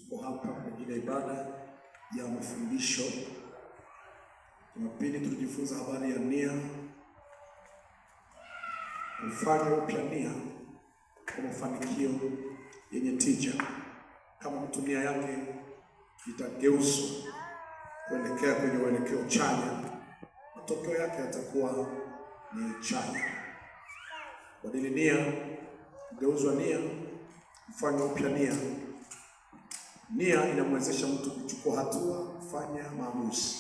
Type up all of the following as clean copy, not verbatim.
Tuko hapa kwa ajili ya ibada ya mafundisho. Jumapili tulijifunza habari ya nia, kufanya upya nia kwa mafanikio yenye tija. Kama mtu nia yake itageuzwa kuelekea kwenye uelekeo chanya, matokeo yake yatakuwa ni chanya. Badili nia, kugeuzwa nia, kufanya upya nia. Nia inamwezesha mtu kuchukua hatua, kufanya maamuzi.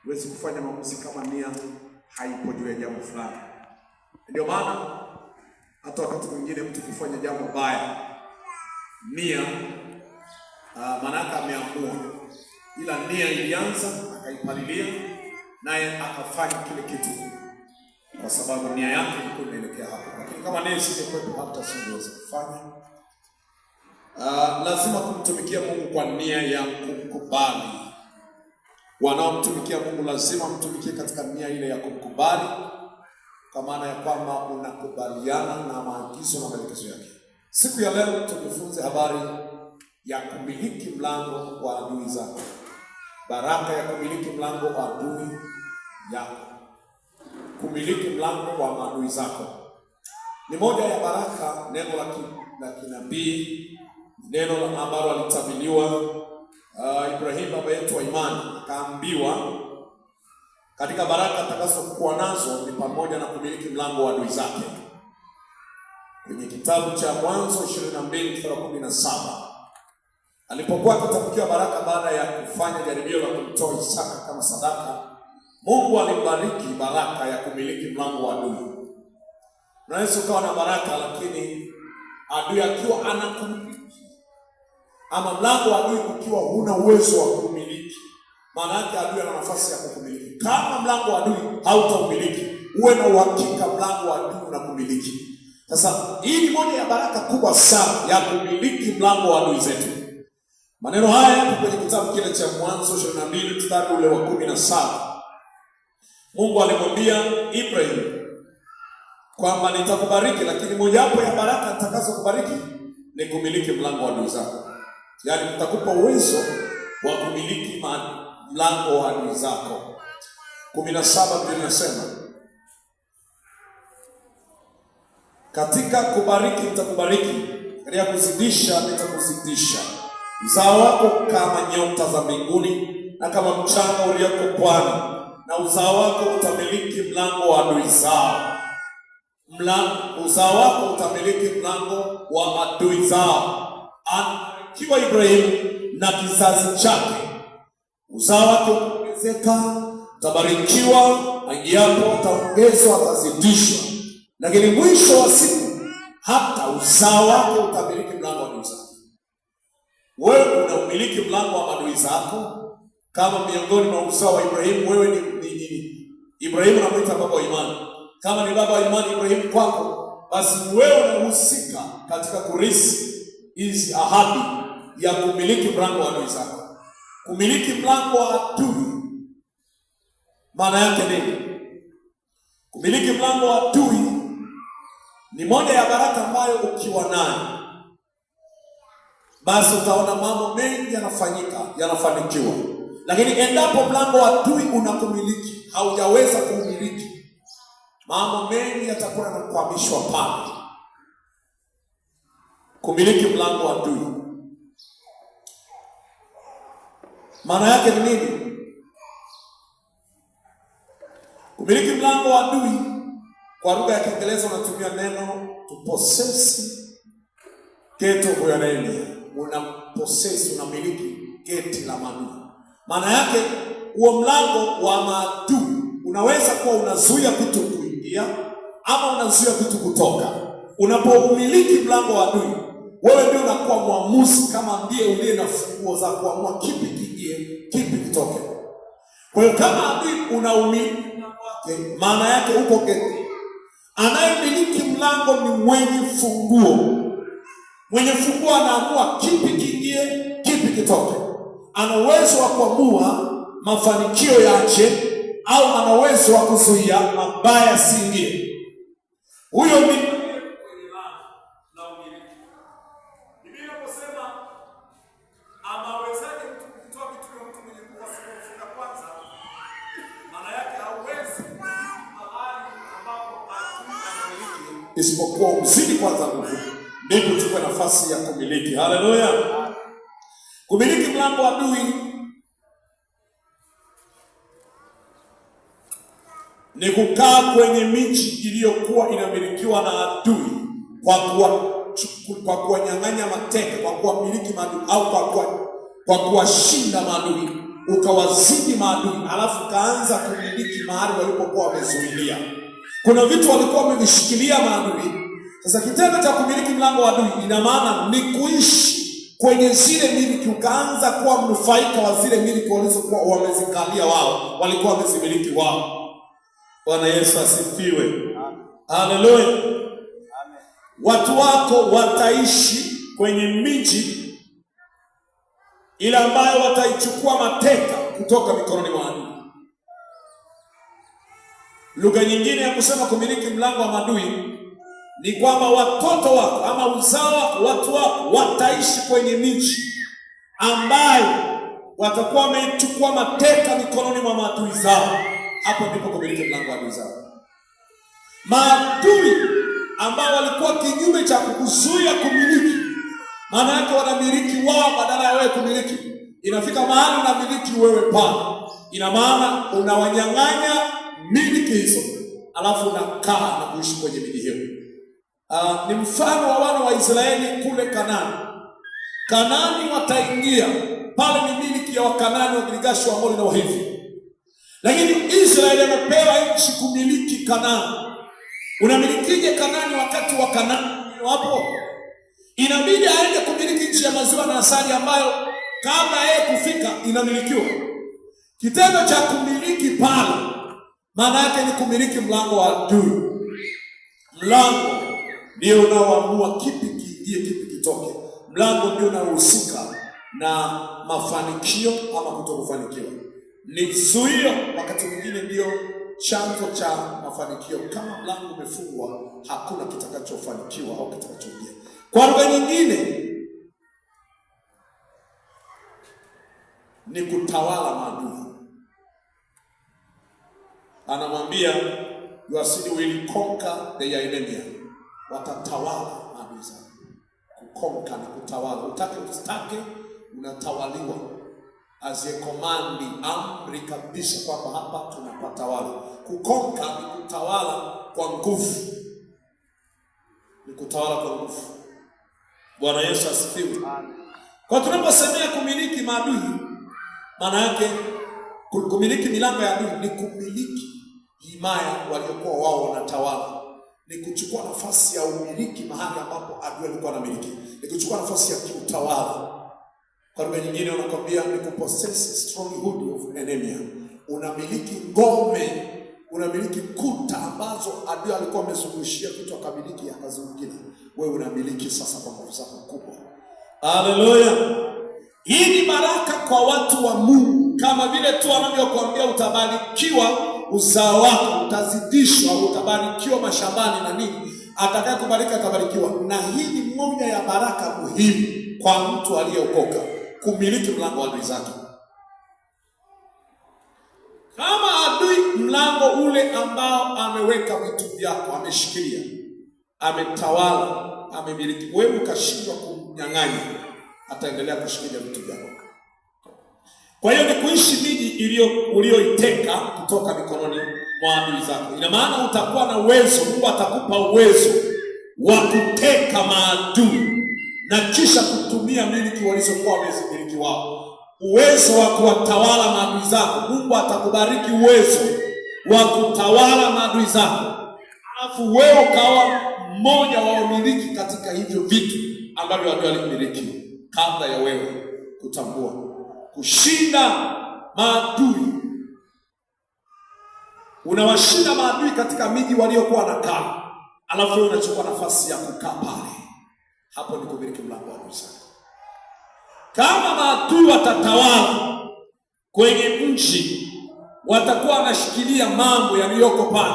Huwezi kufanya maamuzi kama nia haipo juu ya jambo fulani. Ndio maana hata wakati mwingine mtu kufanya jambo baya, nia maana ameamua, ila nia ilianza, akaipalilia, naye akafanya kile kitu kwa sababu nia yake ilikuwa inaelekea hapo. Lakini kama nia isingekuwepo, hata singeweza kufanya. Lazima kumtumikia Mungu kwa nia ya kumkubali. Wanaomtumikia Mungu lazima mtumikie katika nia ile ya kumkubali, kwa maana ya kwamba unakubaliana na maagizo na maelekezo yake. Siku ya leo tujifunze habari ya kumiliki mlango wa adui zako. Baraka ya kumiliki mlango wa adui yako. Kumiliki mlango wa maadui zako ni moja ya baraka, neno la kinabii, neno ambalo alitabiriwa Ibrahim baba yetu wa imani. Akaambiwa katika baraka atakazokuwa nazo ni pamoja na kumiliki mlango wa adui zake. Kwenye kitabu cha Mwanzo 22:17, alipokuwa akitapikiwa baraka baada ya kufanya jaribio la kumtoa Isaka kama sadaka, Mungu alimbariki baraka ya kumiliki mlango wa adui. Unaweza ukawa na baraka lakini adui akiwa anakumiliki, ama mlango wa adui ukiwa huna uwezo wa kumiliki, maana yake adui ana nafasi ya kukumiliki. Kama mlango wa adui hautaumiliki, uwe na uhakika mlango wa adui unakumiliki. Sasa hii ni moja ya baraka kubwa sana ya kumiliki mlango wa adui zetu. Maneno haya yako kwenye kitabu kile cha Mwanzo 22:17. Mungu alimwambia Ibrahim kwamba nitakubariki, lakini mojawapo ya baraka nitakazokubariki ni kumiliki mlango wa adui zako. Yaani nitakupa uwezo wa kumiliki mlango wa adui zako. 17 Biblia inasema, katika kubariki nitakubariki, katika kuzidisha nitakuzidisha. Uzao wako kama nyota za mbinguni na kama mchanga ulioko pwani, na uzao wako utamiliki mlango wa adui zao. Uzao wako utamiliki mlango wa adui zao. Anabarikiwa Ibrahim na kizazi chake. Uzao wake utaongezeka, utabarikiwa, aingiapo ataongezwa, atazidishwa. Lakini mwisho wa siku hata uzao wake utamiliki mlango wa adui zao. Wewe unaumiliki mlango wa adui zako kama miongoni mwa uzao wa Ibrahim. Wewe ni Ibrahim anamuita baba wa imani. Kama ni baba wa imani Ibrahim kwako, basi wewe unahusika katika kurisi hizi ahadi ya kumiliki mlango wa adui zako. Kumiliki mlango wa adui maana yake nini? Kumiliki mlango wa adui ni moja ya baraka ambayo ukiwa nayo, basi utaona mambo mengi yanafanyika, yanafanikiwa. Lakini endapo mlango wa adui unakumiliki, haujaweza kumiliki, mambo mengi yatakuwa yanakwamishwa pale. Kumiliki mlango wa adui maana yake ni nini? Kumiliki mlango wa adui kwa lugha ya Kiingereza unatumia neno to possess gate of your enemy. Unapossess, unamiliki geti la maadui. Maana yake huo mlango wa maadui unaweza kuwa unazuia vitu kuingia ama unazuia vitu kutoka. Unapoumiliki mlango wa adui, wewe ndio unakuwa mwamuzi, kama ndiye uliye na funguo za kuamua kipi kiingie, kipi kitoke. Kwa hiyo kama adui unaumiliki mlango wake, maana yake uko geti. Anayemiliki mlango ni mwenye funguo. Mwenye funguo anaamua kipi kiingie, kipi kitoke. Ana uwezo wa kuamua mafanikio yache au ana uwezo wa kuzuia mabaya siingie. Huyo ni Biblia inaposema ama isipokuwa umzidi kwanza nguvu, ndipo uchukue nafasi ya kumiliki. Haleluya! Kumiliki mlango wa adui ni kukaa kwenye miji iliyokuwa inamilikiwa na adui kwa kuwanyang'anya mateka, kwa kuwamiliki maadui au kwa kuwashinda maadui, ukawazidi maadui, alafu kaanza kumiliki mahali walipokuwa wamezuilia. Kuna vitu walikuwa wamevishikilia maadui. Sasa kitendo cha kumiliki mlango wa adui ina maana ni kuishi kwenye zile miliki, ukaanza kuwa mnufaika wa zile miliki walizokuwa wamezikalia wao, walikuwa wamezimiliki wao. Bwana Yesu asifiwe. Haleluya. Amen. Watu wako wataishi kwenye miji ile ambayo wataichukua mateka kutoka mikononi mwa adui. Lugha nyingine ya kusema kumiliki mlango wa adui ni kwamba watoto wako ama uzao wako, watu wako wataishi kwenye miji ambayo watakuwa wameichukua mateka mikononi mwa maadui zao. Hapo ndipo kumiliki mlango wa adui zao. Maadui ambao walikuwa kinyume cha kukuzuia kumiliki, maana yake wanamiliki wao badala ya wewe kumiliki. Inafika mahali unamiliki wewe pale, ina maana unawanyang'anya miliki hizo, alafu unakaa na kuishi kwenye miji hiyo. Ni mfano wa wana wa Israeli kule Kanaani. Kanaani wataingia pale, ni miliki ya Wakanani, Wagirigashi, Waamori na Wahivi. Lakini Israeli amepewa nchi kumiliki Kanaani. Unamilikije Kanaani wakati wa Kanaani wapo? Inabidi aende kumiliki nchi ya maziwa na asali ambayo kabla yeye kufika inamilikiwa. Kitendo cha kumiliki pale maana yake ni kumiliki mlango wa adui. Mlango ndio unaoamua kipi kiingie, kipi kitoke. Mlango ndio unaohusika na mafanikio ama kutokufanikiwa. Ni zuio wakati mwingine ndio chanzo cha mafanikio. Kama mlango umefungwa, hakuna kitakachofanikiwa au kitakachoingia. Kwa lugha nyingine ni kutawala maadui. Anamwambia your seed will conquer their enemy. Watatawala maadui zao. Kukonka ni kutawala. Utake usitake, unatawaliwa. As a command, amri kabisa kwamba hapa tunapatawala. Kukonka ni kutawala kwa nguvu. Ni kutawala kwa nguvu. Bwana Yesu asifiwe. Kwa tunaposemea kumiliki maadui, maana yake kumiliki milango ya adui ni kumiliki himaya waliokuwa wao wanatawala. Ni kuchukua nafasi ya umiliki mahali ambapo adui alikuwa anamiliki. Ni kuchukua nafasi ya kiutawala. Kwa lugha nyingine wanakwambia ni kupossess stronghold of enemy. Unamiliki ngome, unamiliki kuta ambazo adui alikuwa amezungushia kitu akamiliki akazungukia. Wewe unamiliki sasa kwa nguvu zako kubwa. Haleluya. Hii ni baraka kwa watu wa Mungu, kama vile tu anavyokuambia utabarikiwa uzao wako, utazidishwa, utabarikiwa mashambani na nini. Atakayekubariki atabarikiwa. Na hii ni moja ya baraka muhimu kwa mtu aliyeokoka, kumiliki mlango wa adui zake. Kama adui mlango ule ambao ameweka vitu vyako, ameshikilia, ametawala, amemiliki, wewe ukashindwa kumnyang'anya, ataendelea kushikilia vitu vyako. Kwa hiyo ni kuishi miji ulioiteka kutoka mikononi mwa adui zako. Ina maana utakuwa na uwezo, Mungu atakupa uwezo wa kuteka maadui na kisha kutumia miliki walizokuwa wamezimiliki wao. Uwezo wa kuwatawala maadui zako. Mungu atakubariki uwezo wa kutawala maadui zako. Alafu wewe ukawa mmoja wa wamiliki katika hivyo vitu ambavyo adui alimiliki kabla ya wewe kutambua. Kushinda maadui. Unawashinda maadui katika miji waliokuwa wanakaa. Alafu wewe unachukua nafasi ya kukaa pale. Hapo ni kumiliki mlango wa adui zako. Kama maadui watatawala kwenye nchi, watakuwa wanashikilia mambo yaliyoko pale,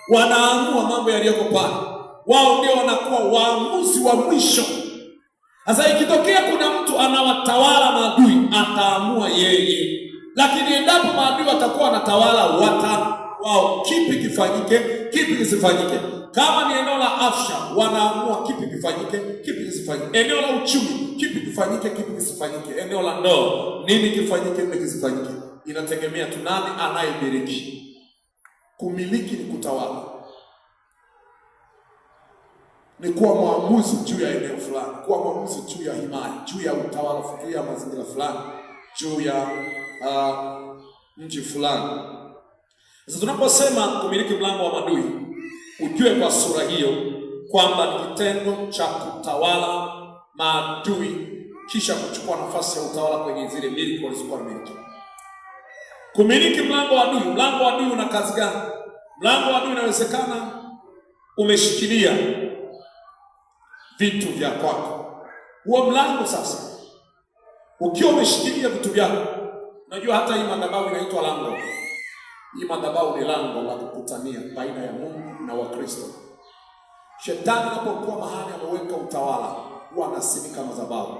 wanaamua mambo yaliyoko pale. Wao ndio wanakuwa waamuzi wa mwisho. Sasa ikitokea kuna mtu anawatawala maadui, ataamua yeye. Lakini endapo maadui watakuwa wanatawala wao, kipi kifanyike, kipi kisifanyike. Kama ni eneo la afya, wanaamua kipi kifanyike, kipi kisifanyike. Eneo la uchumi, kipi kifanyike, kipi kisifanyike. Eneo la ndoa, nini kifanyike, nini kisifanyike. Inategemea tu nani anayemiliki. Kumiliki ni kutawala, ni kuwa mwamuzi juu ya eneo fulani, kuwa mwamuzi juu ya himaya, juu ya utawala, juu ya mazingira fulani, juu ya mji fulani. Sasa tunaposema kumiliki mlango wa maadui, ujue kwa sura hiyo kwamba ni kitendo cha kutawala maadui kisha kuchukua nafasi ya utawala kwenye zile miliki walizokuwa wamiliki. Kumiliki mlango wa adui. Mlango wa adui una kazi gani? Mlango wa adui inawezekana umeshikilia vitu vya kwako. Huo mlango sasa, ukiwa umeshikilia vitu vyako, unajua hata hii madhabahu inaitwa lango. Hii madhabahu ni lango la kukutania baina ya Mungu na Wakristo. Shetani anapokuwa mahali ameweka utawala, huwa anasimika madhabahu.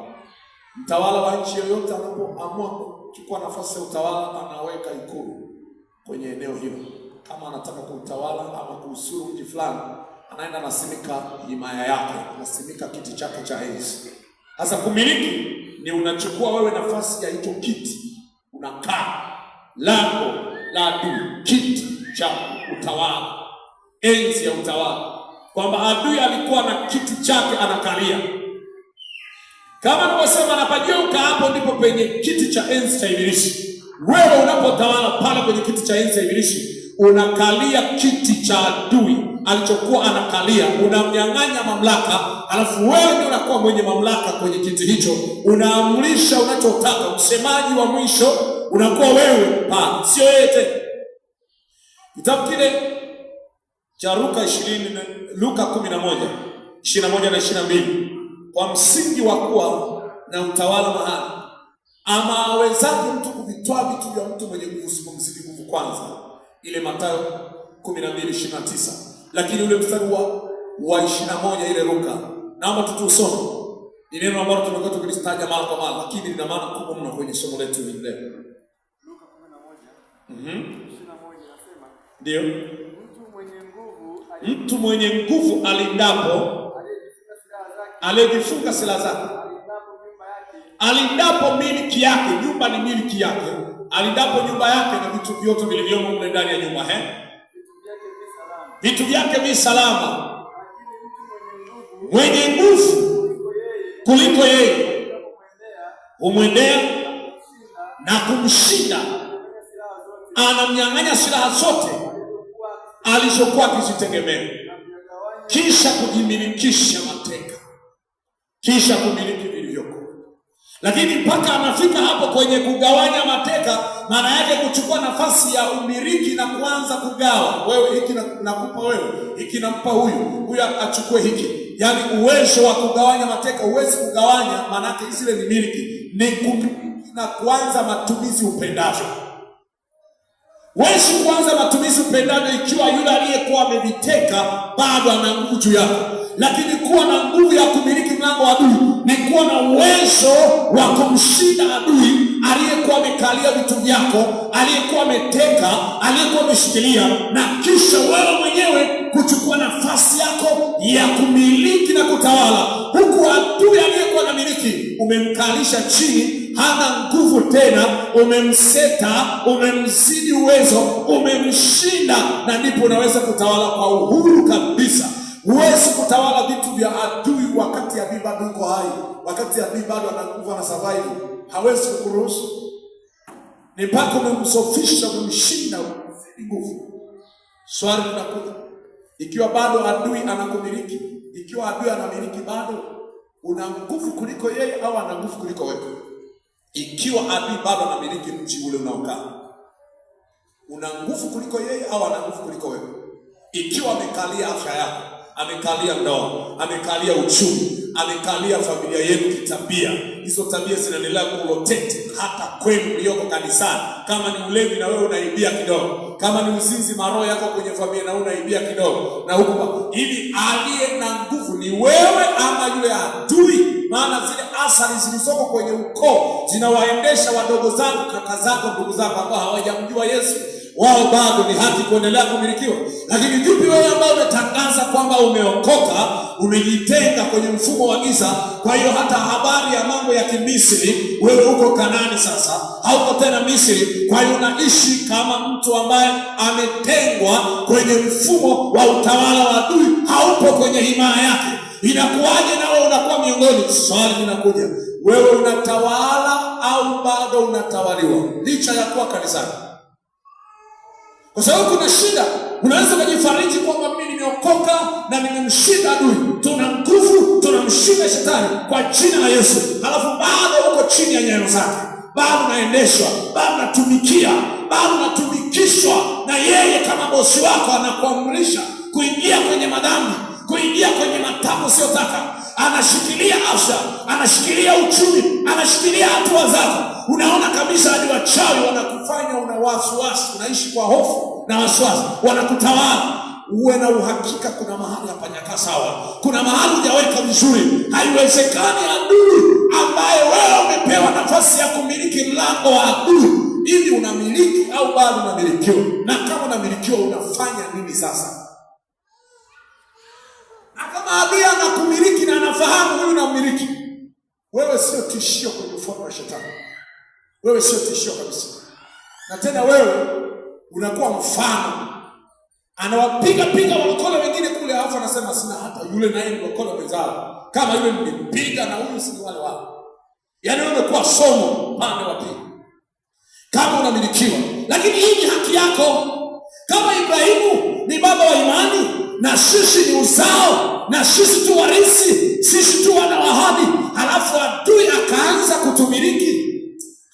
Mtawala wa nchi yoyote anapoamua kuchukua nafasi ya utawala, anaweka ikulu kwenye eneo hilo. Kama anataka kuutawala ama kuusuru mji fulani, anaenda anasimika himaya yake, anasimika kiti chake cha enzi. Sasa kumiliki ni unachukua wewe nafasi ya hicho kiti, unakaa lango la adui, kiti cha utawala, enzi ya utawala, kwamba adui alikuwa na kiti chake anakalia. Kama nilivyosema, anapageuka hapo ndipo penye kiti cha enzi cha ibilisi. Wewe unapotawala pale kwenye kiti cha enzi cha ibilisi, unakalia kiti cha adui alichokuwa anakalia, unamnyang'anya mamlaka, alafu wewe ndio unakuwa mwenye mamlaka kwenye kiti hicho, unaamrisha unachotaka. Msemaji wa mwisho unakuwa wewe pale, sio yeye tena. Kitabu kile cha Luka 11:21 na 22, kwa msingi wa kuwa na utawala mahali, ama awezaje mtu kuvitoa vitu vya mtu mwenye nguvu usipomzidi nguvu kwanza? Ile Mathayo 12:29. Lakini ule mstari wa 21 ile Luka, naomba tutusome. Ni neno ambalo tumekuwa tukilitaja mara kwa mara, lakini lina maana kubwa mno kwenye somo letu hili leo. Luka 11:21 nasema, ndio, mtu mwenye nguvu alindapo aliyejifunga silaha zake, alindapo miliki yake. Nyumba ni miliki yake. Alindapo nyumba yake na vitu vyote vilivyomo mle ndani ya nyumba, vitu vyake vi salama. Mwenye nguvu kuliko yeye humwendea na kumshinda, anamnyang'anya silaha zote alizokuwa akizitegemea, kisha kujimilikisha mateka, kisha kumiliki vilivyoko. Lakini mpaka anafika hapo kwenye kugawanya mateka, maana yake kuchukua nafasi ya umiliki na kuanza kugawa. Wewe hiki nakupa wewe, hiki nampa huyu achukue hiki. Yaani uwezo wa kugawanya mateka, uwezi kugawanya, maana yake zile ni miliki, ni kumiliki na kuanza matumizi upendavyo. Huwezi kuanza matumizi upendavyo ikiwa yule aliyekuwa ameviteka bado ana nguvu juu yako. Lakini kuwa na nguvu ya kumiliki mlango wa adui ni kuwa na uwezo wa kumshinda adui aliyekuwa amekalia vitu vyako, aliyekuwa ameteka, aliyekuwa ameshikilia, na kisha wewe mwenyewe kuchukua nafasi yako ya kumiliki na kutawala, huku adui aliyekuwa na miliki umemkalisha chini, hana nguvu tena, umemseta, umemzidi uwezo, umemshinda, na ndipo unaweza kutawala kwa uhuru kabisa. Huwezi kutawala vitu vya adui wakati adui bado yuko hai, wakati adui bado ana nguvu, ana survive. Hawezi kukuruhusu. Ni mpaka umemsofisha, umemshinda, umemzidi nguvu. Swali linakuja, ikiwa bado adui anakumiliki, ikiwa adui anamiliki bado, una nguvu kuliko yeye au ana nguvu kuliko wewe? Ikiwa adui bado anamiliki mji ule unaokaa, una nguvu kuliko yeye au ana nguvu kuliko wewe? Ikiwa amekalia afya yako, amekalia ndoa, amekalia uchumi, amekalia familia yenu kitabia, hizo tabia zinaendelea kurotate hata kwenu mlioko kanisani. Kama ni ulevi na wewe unaibia kidogo, kama ni uzinzi, maroho yako kwenye familia na unaibia kidogo, na huko hivi, aliye na nguvu ni wewe ama yule adui? Maana zile athari zilizoko kwenye ukoo zinawaendesha wadogo zako, kaka zako, ndugu zako ambao hawajamjua Yesu. wao bado ni haki kuendelea kumilikiwa. Lakini vipi wewe ambao umetangaza kwamba umeokoka, umejitenga kwenye mfumo wa giza, kwa hiyo hata habari ya mambo ya Kimisri, wewe uko Kanaani sasa, hauko tena Misri, kwa hiyo unaishi kama mtu ambaye ametengwa kwenye mfumo wa utawala wa adui, haupo kwenye himaya yake. Inakuwaje nawe unakuwa miongoni? Swali linakuja, wewe unatawala au bado unatawaliwa licha ya kuwa kanisani? Kwa sababu kuna shida. Unaweza kujifariji kwamba mimi nimeokoka na nimemshinda adui, tuna nguvu, tunamshinda shetani kwa jina la Yesu, halafu bado uko chini ya nyayo zake, bado unaendeshwa, bado unatumikia, bado unatumikishwa na yeye kama bosi wako. Anakuamrisha kuingia kwenye madhambi, kuingia kwenye matako usiyotaka. Anashikilia afya, anashikilia uchumi, anashikilia hatua zako. Unaona kabisa hadi wachawi wanakufanya una wasiwasi, unaishi kwa hofu na wasiwasi, wanakutawala. Uwe na uhakika kuna mahali hapajakaa sawa, kuna mahali hujaweka vizuri. Haiwezekani adui ambaye wewe umepewa nafasi ya kumiliki mlango wa adui, ili unamiliki au bado unamilikiwa? Na kama unamilikiwa, unafanya nini sasa? Na kama adui anakumiliki na anafahamu huyu unamiliki, wewe sio tishio kwenye ufalme wa shetani. Wewe sio tishio kabisa. Na tena wewe unakuwa mfano. Anawapiga walokole wengine kule, alafu anasema sina hata yule naye mlokole mwenzao. Kama yule mlimpiga na huyu si wale wao. Yaani wewe umekuwa somo pande wa pili. Kama unamilikiwa. Lakini hii ni haki yako. Kama Ibrahimu ni baba wa imani, na sisi ni uzao, na sisi tu warisi, sisi tu wana wa ahadi, halafu adui akaanza kutumiliki,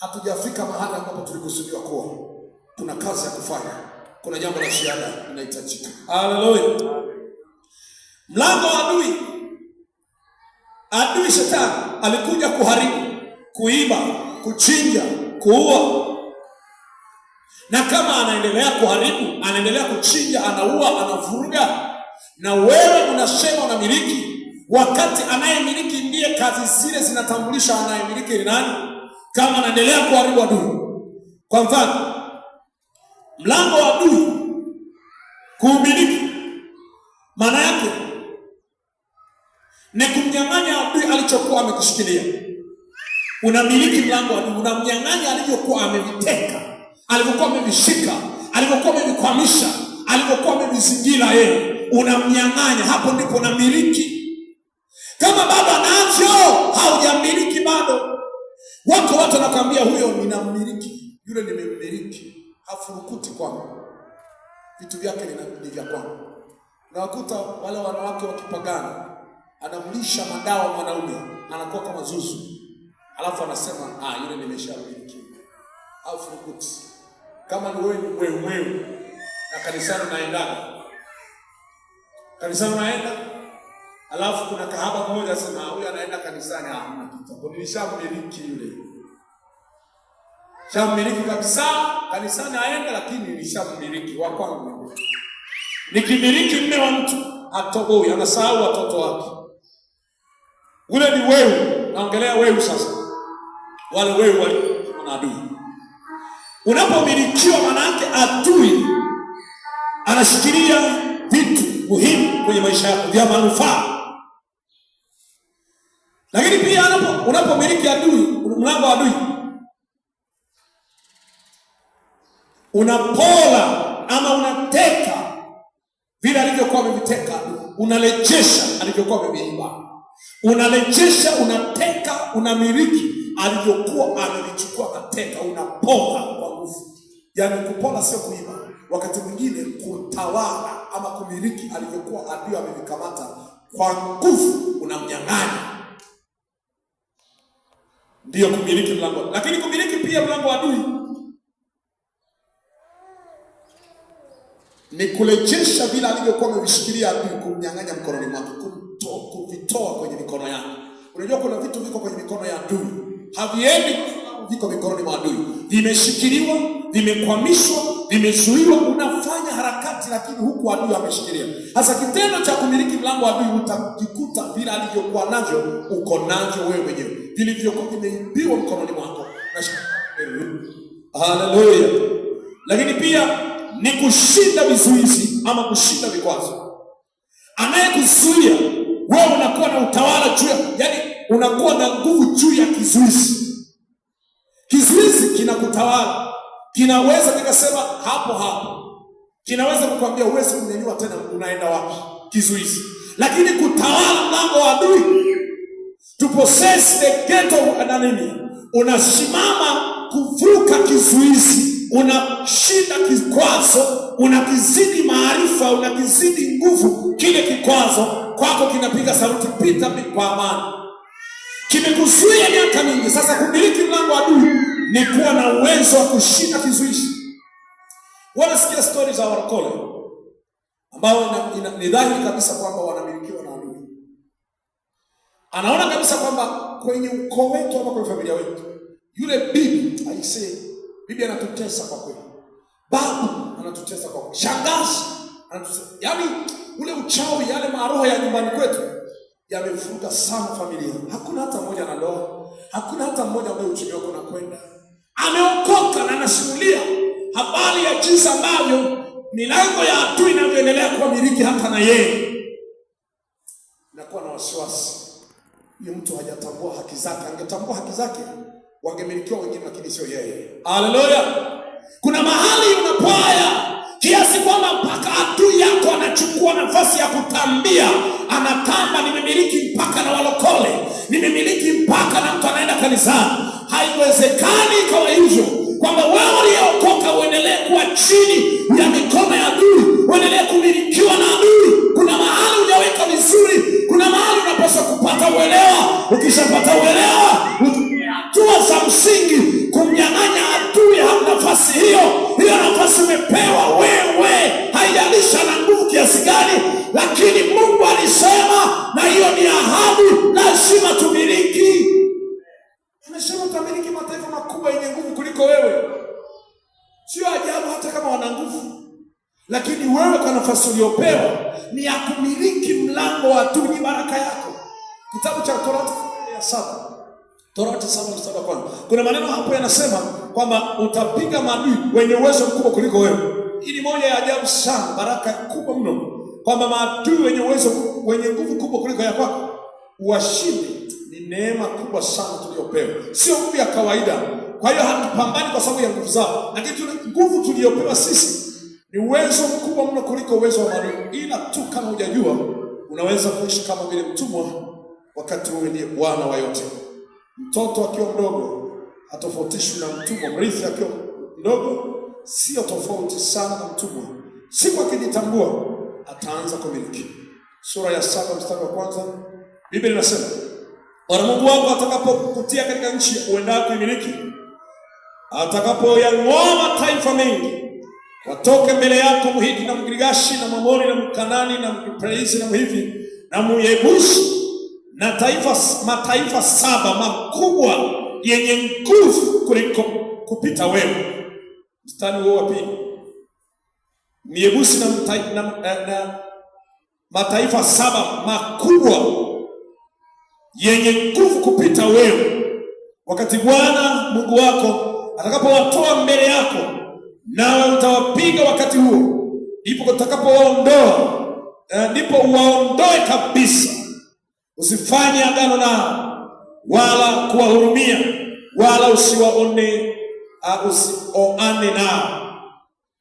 hatujafika mahali ambapo tulikusudiwa kuwa. Kuna kazi ya kufanya, kuna jambo la ziada linahitajika. Haleluya. Mlango wa adui shetani alikuja kuharibu, kuiba, kuchinja, kuua. Na kama anaendelea kuharibu, anaendelea kuchinja, anaua, anavuruga, na wewe unasema unamiliki, wakati anayemiliki ndiye kazi zile zinatambulisha anayemiliki ni nani. Kama anaendelea kuharibu adui, kwa mfano mlango wa adui kuumiliki, maana yake ni kumnyang'anya adui alichokuwa amekishikilia. Unamiliki mlango wa adui, unamnyang'anya alichokuwa ameviteka, alivyokuwa amevishika, alivyokuwa amevikwamisha, alivyokuwa amevizingira yeye, unamnyang'anya. Hapo ndipo unamiliki. Kama baba navyo, haujamiliki bado. Wako watu wanakuambia huyo ninamiliki, yule nimemiliki, hafurukuti kwangu, vitu vyake ni vya kwangu. Unawakuta wale wanawake wa kipagani, anamlisha madawa mwanaume, anakuwa kama zuzu, alafu anasema yule nimeshamiliki, hafurukuti. Kama ni wewe ni wewe, na kanisani unaenda, alafu kuna kahaba mmoja asema huyu anaenda kanisani, hamna kitu, nilishamiliki yule. Shamiliki kabisa, kanisani aenda, lakini nilishamiliki wa kwangu. Nikimiliki mume wa mtu, atoboi, anasahau watoto wake. Ule ni wewe, naongelea wewe sasa. Wale wewe wale na adui. Unapomilikiwa, maana yake adui anashikilia vitu muhimu kwenye maisha yako vya manufaa. Lakini pia unapomiliki adui, mlango wa adui, unapola ama unateka vile alivyokuwa ameviteka, unarejesha alivyokuwa ameiba. Unarejesha, unateka, unamiliki alivyokuwa amevichukua mateka, unapola kwa nguvu. Yaani kupola sio kuiba. Wakati mwingine kutawala ama kumiliki alivyokuwa adui amevikamata kwa nguvu, unamnyang'anya. Ndiyo kumiliki mlango. Lakini kumiliki pia mlango wa adui ni kurejesha vile alivyokuwa amevishikilia adui, kumnyang'anya mkononi mwake, kuvitoa kwenye mikono yake. Unajua kuna vitu viko kwenye mikono ya adui, haviendi, viko mikononi mwa adui, vimeshikiliwa, vimekwamishwa, vimezuiwa. Unafanya harakati, lakini huku adui ameshikilia. Hasa kitendo cha kumiliki mlango wa adui, utajikuta vile alivyokuwa navyo uko navyo wewe mwenyewe, vilivyokuwa vimeibiwa mkononi mwako. Haleluya. Lakini pia ni kushinda vizuizi ama kushinda vikwazo. Anayekuzuia wewe unakuwa na utawala juu ya, yani unakuwa na nguvu juu ya kizuizi. Kizuizi kinakutawala. Kinaweza kikasema hapo. Kinaweza kukwambia uwezi kunyanyua tena, unaenda wapi? Kizuizi. Lakini kutawala mlango wa adui, to possess the gate of enemy, unasimama kuvuka kizuizi, unashinda kikwazo, unakizidi maarifa, unakizidi nguvu. Kile kikwazo kwako kinapiga sauti, pita kwa amani. Kimekuzuia miaka mingi, sasa kumiliki mlango wa adui ni kuwa na uwezo wa kushinda kizuizi. Wanasikia stories za warokole ambao ni dhahiri kabisa kwamba wanamilikiwa na adui. Anaona kabisa kwamba kwenye ukoo wetu ama kwenye familia wetu, yule bibi bibi anatutesa kwa kweli, babu anatutesa kwa kweli, shangazi anatutesa. Yaani ule uchawi, yale maroho ya nyumbani kwetu yamefuruga sana familia. Hakuna hata mmoja na ndoa, hakuna hata mmoja ambaye uchumi wako unakwenda. Ameokoka na anasimulia habari ya jinsi ambavyo milango ya adui inavyoendelea kuwa miliki hata na yeye. Nakuwa na wasiwasi. Huyo mtu hajatambua haki zake. Angetambua haki zake, wangemilikiwa wengine, lakini sio yeye. Haleluya! Kuna mahali unapoaya kiasi kwamba mpaka adui yako anachukua nafasi ya kutambia. Anatamba, nimemiliki mpaka na walokole, nimemiliki mpaka na mtu anaenda kanisani. Haiwezekani ikawa hivyo, kwamba wewe uliokoka uendelee kuwa chini ya mikono ya adui, uendelee kumilikiwa na adui. Kuna mahali hujaweka vizuri, kuna mahali unapaswa kupata uelewa. Ukishapata uelewa, hatua za msingi kumnyang'anya adui nafasi hiyo nafasi umepewa wewe, haijalisha na nguvu kiasi gani, lakini Mungu alisema, na hiyo ni ahadi, lazima tumiliki. Anasema utamiliki mataifa makubwa yenye nguvu kuliko wewe. Sio ajabu hata kama wana nguvu, lakini wewe kwa nafasi uliopewa ni ya kumiliki mlango wa adui, ni baraka yako. Kitabu cha Torati 7:1. Kuna maneno hapo yanasema kwamba utapiga maadui wenye uwezo mkubwa kuliko wewe. Hii ni moja ya ajabu sana, baraka kubwa mno, kwamba maadui wenye uwezo, wenye nguvu kubwa kuliko ya kwako uwashinde. Ni neema kubwa sana tuliyopewa, sio nguvu ya kawaida. Kwa hiyo hatupambani kwa sababu ya nguvu zao, lakini nguvu tuliyopewa sisi ni uwezo mkubwa mno kuliko uwezo wa maadui. Ila tu kama hujajua, unaweza kuishi kama vile mtumwa wakati wewe ndiye bwana wa yote. Mtoto akiwa mdogo hatofautishwi na mtumwa. Mrithi akiwa mdogo sio tofauti sana na mtumwa. Siku akijitambua ataanza kumiliki. Sura ya 7:1, Biblia inasema, Bwana Mungu wako atakapokutia katika nchi uendayo kuimiliki, atakapoyang'oa mataifa mengi watoke mbele yako, Mhiti na Mgirigashi na Mwamoni na Mkanani na Mperezi na Mhivi na Myebusi na mataifa 7 makubwa yenye nguvu kuliko kupita wewe. Mstari wa pili, Myebusi na mataifa 7 makubwa yenye nguvu kupita wewe, wakati Bwana Mungu wako atakapowatoa mbele yako, nawe utawapiga wakati huo, ndipo utakapowaondoa, ndipo uwaondoe kabisa. Usifanye agano nao wala kuwahurumia, wala usioane nao.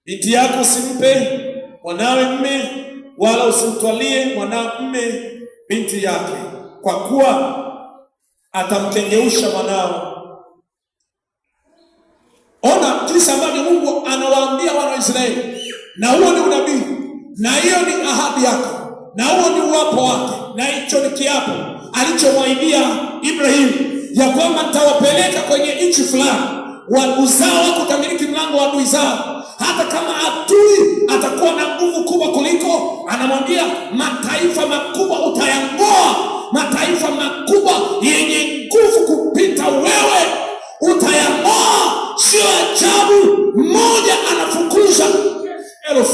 Binti yako usimpe mwanawe mme, wala usimtwalie mwanamume binti yake, kwa kuwa atamkengeusha mwanao. Ona jinsi ambavyo Mungu anawaambia wana wa Israeli, na huo ni unabii, na hiyo ni ahadi yake, na huo ni uwapo wake, na hicho ni kiapo alichomwaidia Ibrahimu, ya kwamba nitawapeleka kwenye nchi fulani, uzao wako utamiliki mlango wa adui zao. Hata kama adui atakuwa na nguvu kubwa kuliko, anamwambia mataifa makubwa utayang'oa, mataifa makubwa yenye nguvu kupita wewe utayang'oa. Sio ajabu mmoja anafukuza 1000,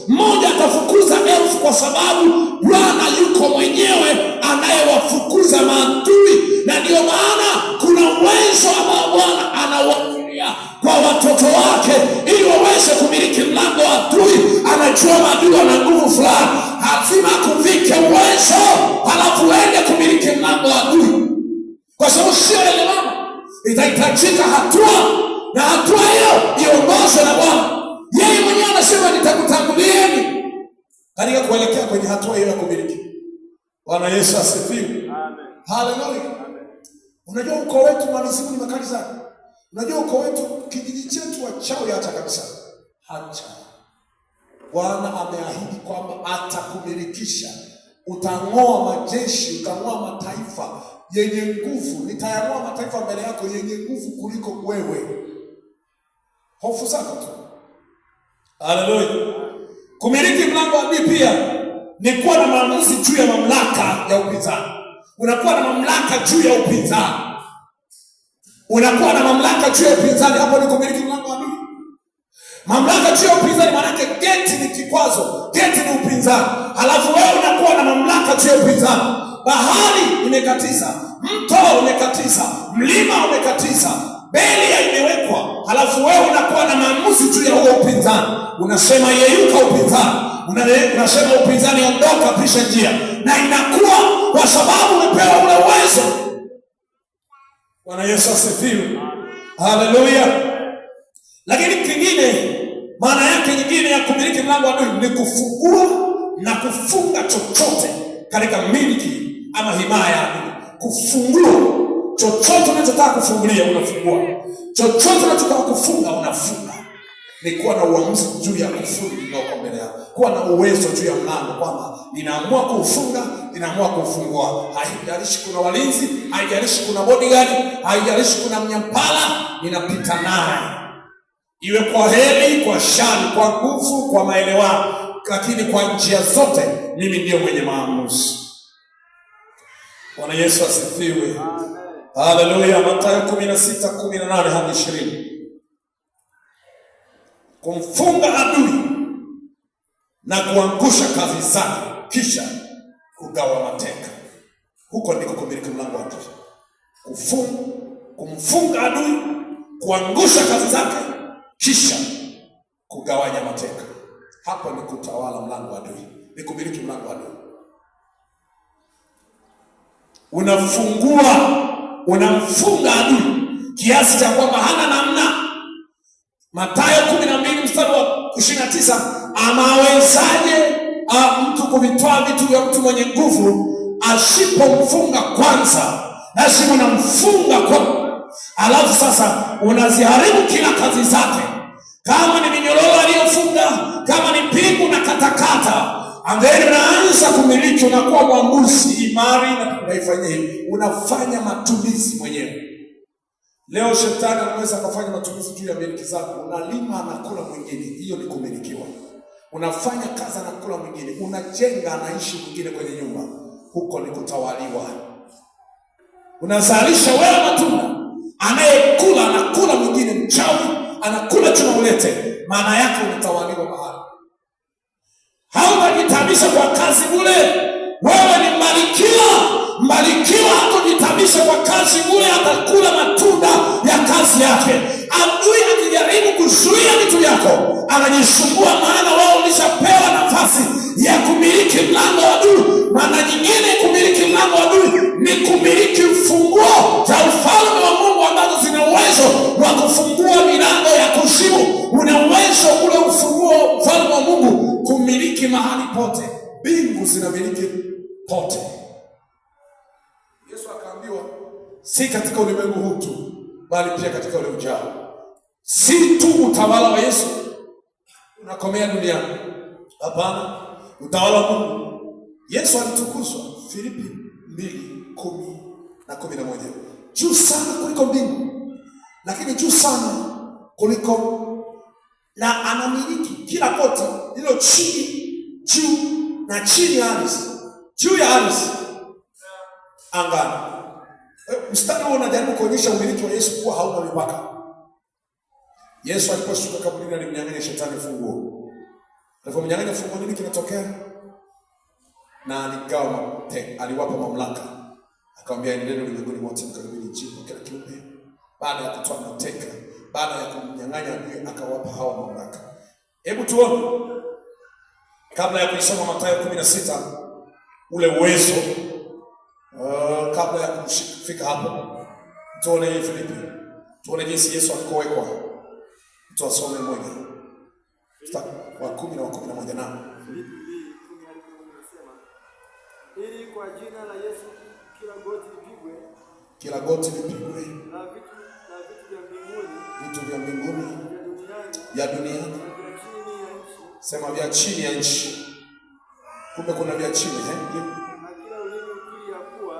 mmoja atafukuza 1000, kwa sababu Bwana yuko mwenyewe anayewafukuza maadui. Na ndio maana kuna uwezo ambao Bwana anauachilia kwa watoto wake ili waweze kumiliki mlango wa adui. unajua maadui wana nguvu fulani, lazima akuvike uwezo, halafu uende kumiliki mlango wa adui, kwa sababu sio ile mama. Itahitajika hatua, na hatua hiyo iongozwe na Bwana. Yeye mwenyewe anasema nitakutangulieni katika kuelekea kwenye hatua hiyo ya kumiliki. Bwana Yesu asifiwe. Amen. Haleluya. Unajua ukoo wetu malizimu ni makali sana. Unajua ukoo wetu, kijiji chetu wachawi hata kabisa. Hacha. Bwana ameahidi kwamba atakumilikisha. Utang'oa majeshi, utang'oa mataifa yenye nguvu. Nitayang'oa mataifa mbele yako yenye nguvu kuliko wewe. Hofu zako tu. Haleluya. Kumiliki mlango wa adui pia ni kuwa na maamuzi juu ya mamlaka ya upinzani. Unakuwa na mamlaka juu ya upinzani. Unakuwa na mamlaka juu ya upinzani. Hapo ni kumiliki mlango wa adui. Mamlaka juu ya upinzani maana yake geti ni kikwazo, geti ni upinzani. Halafu wewe unakuwa na mamlaka juu ya upinzani. Bahari imekatiza, mto umekatiza, mlima umekatiza, belia imewekwa. Halafu wewe unakuwa na maamuzi juu ya huo upinzani. Unasema yeyuka upinzani. Unasema upinzani ondoka, pisha njia. Na inakuwa kwa sababu umepewa ule uwezo. Bwana Yesu asifiwe. Haleluya. Lakini kingine, maana yake nyingine ya kumiliki mlango wa adui ni kufungua na kufunga chochote katika miliki ama himaya ya adui. Kufungua chochote unachotaka kufungulia, unafungua. Chochote unachotaka kufunga, unafunga. Ni kuwa na uamuzi juu ya kufunga na mbele yako. Kuwa na uwezo juu ya mlango kwamba ninaamua kuufunga, ninaamua kuufungua. Haijalishi kuna walinzi, haijalishi kuna bodyguard, haijalishi kuna mnyampala, ninapita naye. Iwe kwa heri, kwa shari, kwa nguvu, kwa maelewano, lakini kwa njia zote mimi ndiyo mwenye maamuzi. Bwana Yesu asifiwe. Haleluya. Mathayo 16:18 hadi 20. Kumfunga adui na kuangusha kazi zake, kisha kugawa mateka. Huko ndiko kumiliki mlango wa adui. Kumfunga adui, kuangusha kazi zake, kisha kugawanya mateka. Hapo ni kutawala mlango wa adui, ni kumiliki mlango wa adui. Unamfunga adui kiasi cha kwamba hana namna. Mathayo 12:29, amawezaje mtu kuvitoa vitu vya mtu mwenye nguvu asipomfunga kwanza? Lazima unamfunga kwa, alafu sasa unaziharibu kila kazi zake. Kama ni minyororo aliyofunga, kama ni pingu na katakata, angeni unaanza kumiliki, unakuwa mwamuzi imari na tunaifanya hivi. Unafanya matumizi mwenyewe. Leo shetani anaweza kufanya matumizi juu ya miliki zako. Unalima anakula mwingine, hiyo ni kumilikiwa. Unafanya kazi anakula mwingine, unajenga anaishi mwingine kwenye nyumba, huko ni kutawaliwa. Unazalisha wewe matunda, anayekula anakula mwingine, mchawi anakula chuma ulete, maana yake unatawaliwa mahali. Hautajitabisha kwa kazi bure. Wewe ni mbarikiwa. Mbarikiwa hatajitabisha kwa kazi bure, atakula matunda ya kazi yake. Adui akijaribu kuzuia vitu vyako, anajisumbua, maana wao ulishapewa nafasi ya kumiliki mlango wa adui. Maana nyingine kumiliki mlango wa adui ni kumiliki funguo za ufalme wa Mungu ambazo zina uwezo wa kufungua milango ya kuzimu. Una uwezo ule ufunguo ufalme wa Mungu kumiliki mahali pote. Mbingu zinamiliki pote. Yesu akaambiwa si katika ulimwengu huu tu, bali pia katika ule ujao. Si tu utawala wa Yesu unakomea duniani. Hapana, utawala wa Mungu. Yesu alitukuzwa, Filipi 2:10-11. Juu sana kuliko mbingu, lakini juu sana kuliko, na anamiliki kila kote lilo chini, juu na chini ya ardhi, juu ya ardhi, angani. Mstari huu unajaribu kuonyesha umiliki wa Yesu kuwa hauna mipaka. Yesu aliposhuka kaburini alimnyang'anya shetani funguo. Alipomnyang'anya funguo, nini kinatokea? Na aligawa mateka, aliwapa mamlaka. Akamwambia nendeni ulimwenguni wote mkahubiri Injili kwa kila kiumbe. Baada ya kutoa mateka, baada ya kumnyang'anya adui, akawapa hawa mamlaka. Hebu tuone kabla ya kuisoma Mathayo 16 ule uwezo, kabla ya kufika hapo, tuone hii Filipi, tuone jinsi Yesu alikowekwa. Tuasome moja wa 10 na wa 11 na Filipi 10:10 inasema, ili kwa jina la Yesu kila goti lipigwe, na vitu vya mbinguni, ya duniani, sema vya chini ya nchi. Kumbe kuna vya chini, na kila ulimi ukiri ya kuwa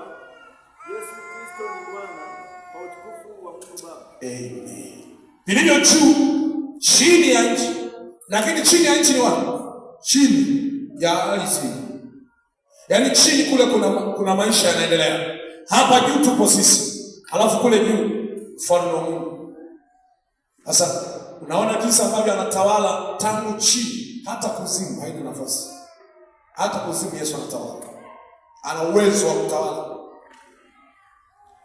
Yesu Kristo ni Bwana, kwa utukufu wa Mungu Baba. Amen. Vilivyo juu chini ya nchi. Lakini chini ya nchi ni wapi? Chini ya ardhi. Yaani chini kule kuna maisha yanaendelea. Hapa juu tupo sisi. Halafu kule juu ufalme wa Mungu. Sasa unaona jinsi ambavyo anatawala tangu chini hata kuzimu haina nafasi. Hata kuzimu Yesu anatawala. Ana uwezo wa kutawala.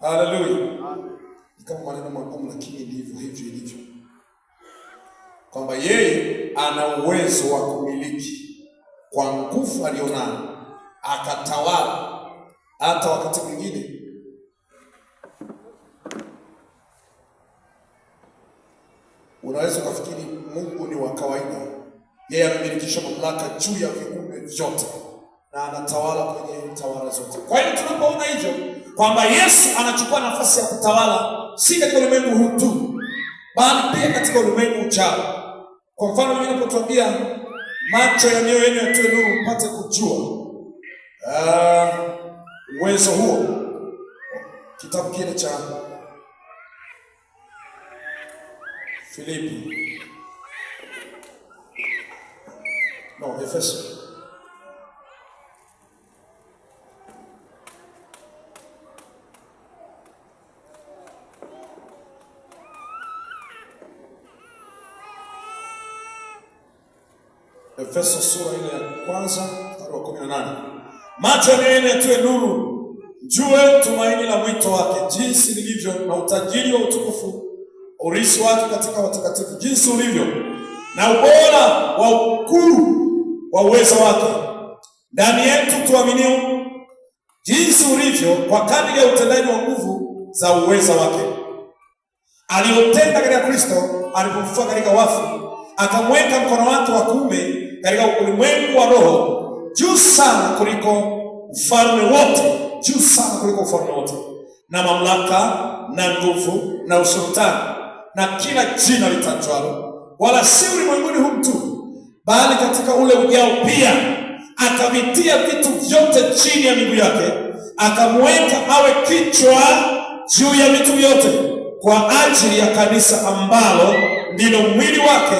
Haleluya. Amen. Kama maneno magumu lakini ndivyo hivyo ilivyo. Kwamba yeye ana uwezo wa kumiliki kwa nguvu alionayo, akatawala. Hata wakati mwingine unaweza kufikiri Mungu ni wa kawaida. Yeye anamilikisha mamlaka juu ya viumbe vyote na anatawala kwenye tawala zote. Kwa hiyo tunapoona hivyo kwamba Yesu anachukua nafasi ya kutawala si katika ulimwengu huu tu, bali pia katika ulimwengu ujao. Kwa mfano mimi ninapotuambia macho ya mioyo yenu yatiwe nuru mpate kujua uwezo huo, kitabu kile cha Filipi, Efeso, Efeso sura ile ya kwanza mstari wa 18. Macho yenu yatiwe nuru, mjue tumaini la mwito wake, jinsi lilivyo na utajiri wa utukufu urithi wake katika watakatifu, jinsi ulivyo na ubora wa ukuu wa uwezo wake ndani yetu tuaminio, jinsi ulivyo kwa kadiri ya utendaji wa nguvu za uwezo wake aliotenda katika Kristo alipomfufua katika wafu, akamweka mkono wake wa kuume katika ulimwengu wa roho, juu sana kuliko ufalme wote, juu sana kuliko ufalme wote na mamlaka na nguvu na usultani na kila jina litajwalo, wala si ulimwenguni huu tu, bali katika ule ujao pia. Akavitia vitu vyote chini ya miguu yake, akamweka awe kichwa juu ya vitu vyote, kwa ajili ya kanisa ambalo ndilo mwili wake,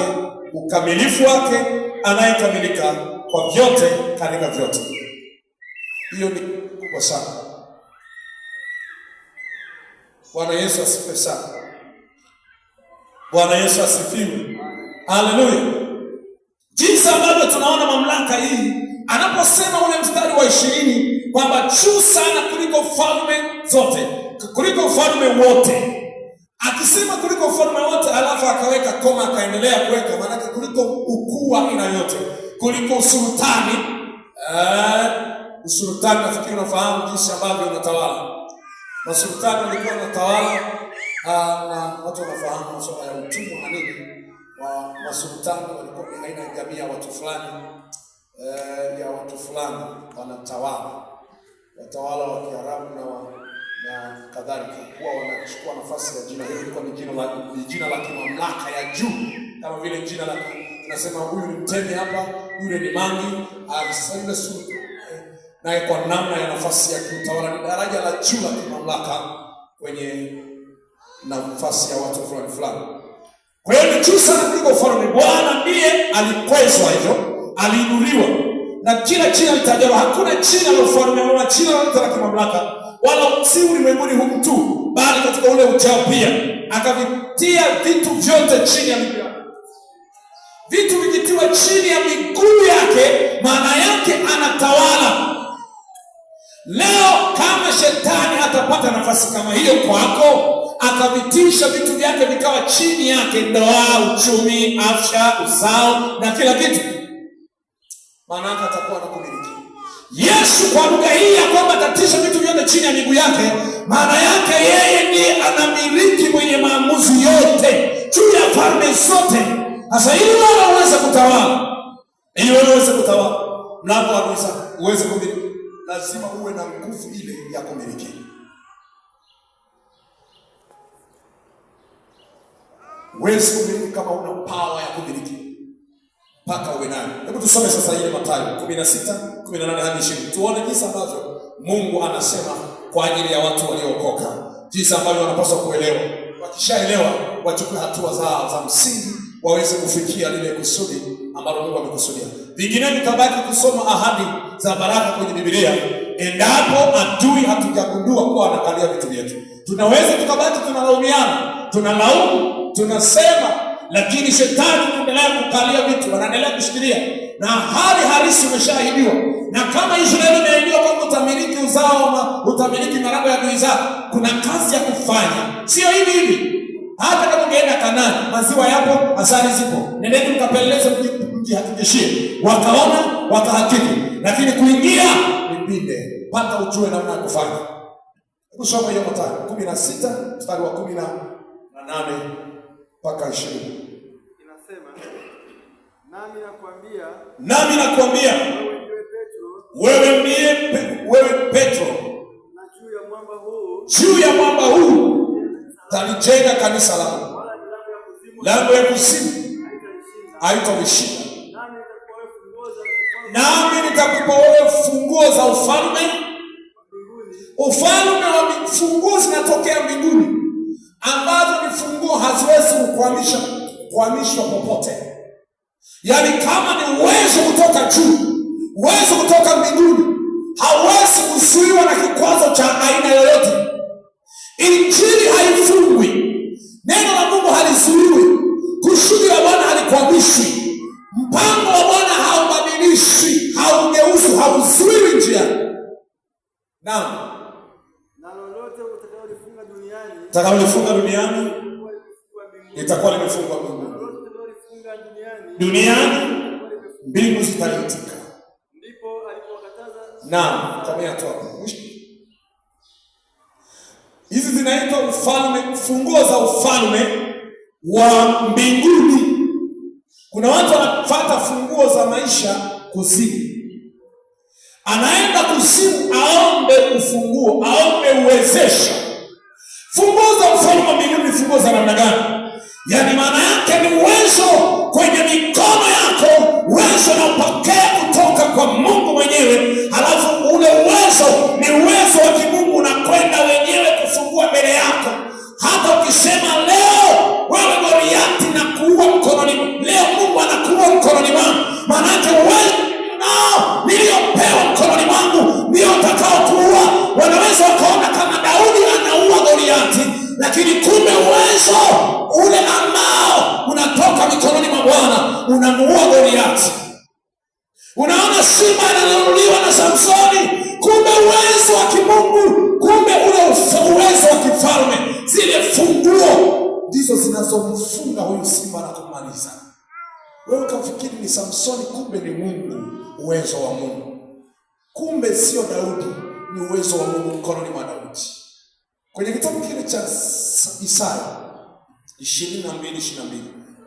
ukamilifu wake, anayekamilika kwa vyote katika vyote. Hiyo ni kubwa sana. Bwana Yesu asifiwe sana. Bwana Yesu asifiwe. Haleluya. Jinsi ambavyo tunaona mamlaka hii anaposema ule mstari wa 20 kwamba juu sana kuliko falme zote, kuliko ufalme wote. Akisema kuliko ufalme wote alafu akaweka koma akaendelea kuweka, maana kuliko ukuu wa aina yote, kuliko usultani. Usultani nafikiri unafahamu jinsi ambavyo unatawala. Masultani walikuwa wanatawala na watu wanafahamu masuala ya utumwa na nini. Masultani walikuwa ni aina ya jamii ya watu fulani, wanatawala. Watawala wa Kiarabu na kadhalika huwa wanachukua nafasi ya jina hilo. Ilikuwa ni jina la kimamlaka ya juu, kama vile jina la tunasema huyu ni mtemi hapa, yule ni mangi, sasa yule suru. Naye kwa namna ya nafasi ya kiutawala ni daraja la juu la kimamlaka kwenye nafasi ya watu fulani. Kwa hiyo ni juu sana kuliko ufalme. Bwana ndiye alikwezwa hivyo, aliinuliwa na kila jina litajwa. Hakuna jina la ufalme wala jina la kimamlaka wala si ulimwenguni humu tu, bali katika ule ujao pia. Akavitia vitu vyote chini ya miguu yake. Vitu vikitiwa chini ya miguu yake, maana yake anatawala. Leo kama shetani atapata nafasi kama hiyo kwako, akavitisha vitu vyake vikawa chini yake, ndoa, uchumi, afya, uzao na kila kitu, maana yake atakuwa anakumiliki. Yesu kwa lugha hii ya kwamba atatisha vitu vyote chini ya miguu yake, maana yake yeye ndiye anamiliki mwenye maamuzi yote juu ya falme zote. Sasa ili wewe uweze kutawala, mlango wa kanisa uweze kumiliki, lazima uwe na nguvu ile ya kumiliki. Huwezi kumiliki kama una power ya kumiliki, mpaka uwe nayo. Hebu tusome sasa ile Mathayo 16:18 hadi 20. Tuone jinsi ambavyo Mungu anasema kwa ajili ya watu waliookoka, jinsi ambavyo wanapaswa kuelewa. Wakishaelewa wachukue hatua za msingi waweze kufikia lile kusudi ambalo Mungu amekusudia. Vinginevyo tutabaki kusoma ahadi za baraka kwenye Biblia endapo adui hatujagundua kuwa anakalia vitu vyetu. Tunaweza tukabaki tunalaumiana, tunalaumu, tunasema, lakini shetani anaendelea kukalia vitu, anaendelea kushikilia, na hali halisi umeshaahidiwa. Na kama Israeli imeahidiwa kwamba utamiliki uzao, utamiliki malango ya adui zako, kuna kazi ya kufanya. Sio hivi. Hata kama ungeenda Kanaani, maziwa yapo, asali zipo. Nendeni mkapeleleze, mjihakikishie. Wakaona, wakahakiki. Lakini kuingia nipinde mpaka ujue namna ya kufanya. Hebu soma hiyo Mathayo 16 mstari wa 18 mpaka 20. Inasema, nami nakwambia wewe Petro, na juu ya mwamba huu talijenga kanisa langu, lango ya kuzimu haitalishinda. Nami nitakupa wewe funguo za ufalme. Ufalme wa funguo zinatokea mbinguni, ambazo ni funguo haziwezi kuhamishwa popote. Yaani kama ni uwezo kutoka juu, uwezo kutoka mbinguni, hauwezi kuzuiwa na kikwazo cha aina yoyote. Injili haifungwi, neno la Mungu halizuiwi, kusudi la Bwana halikwamishwi, mpango wa Bwana haubadilishwi, haugeuzwi, hauzuiwi njiani. Naam. Na lolote utakalolifunga duniani litakuwa limefungwa mbinguni. Duniani mbingu zitalitika. Ndipo alipowakataza. Naam, tabia toa. Hizi zinaitwa ufalme, funguo za ufalme wa mbinguni. Kuna watu wanafuata funguo za maisha kuzimu. Anaenda kuzimu aombe ufunguo, aombe uwezesho. Funguo za ufalme wa mbinguni ni funguo za namna gani? Yaani maana yake ni uwezo kwenye mikono yako, uwezo unaopokea kutoka kwa Mungu mwenyewe, halafu ule uwezo ni uwezo wa kimungu, unakwenda wenyewe kufungua mbele yako. Hata ukisema leo wewe Goliati na kuua mkononi, leo Mungu anakuua mkononi mwangu, maana yake uwezo nao niliopewa mkononi mwangu ndio utakao kuua. Wanaweza wakaona kama Daudi anaua Goliati, lakini kumbe uwezo ule ambao unatoka mikononi mwa Bwana unamuua Goliati. Unaona simba ananunuliwa na Samsoni, kumbe uwezo wa kimungu, kumbe ule uwezo wa kifalme, zile funguo ndizo zinazomfunga huyu simba na kumaliza. Wewe ukafikiri ni Samsoni, kumbe ni Mungu, uwezo wa Mungu. Kumbe sio Daudi, ni uwezo wa Mungu mkononi mwa Daudi. Kwenye kitabu kile cha Isaya 22:22.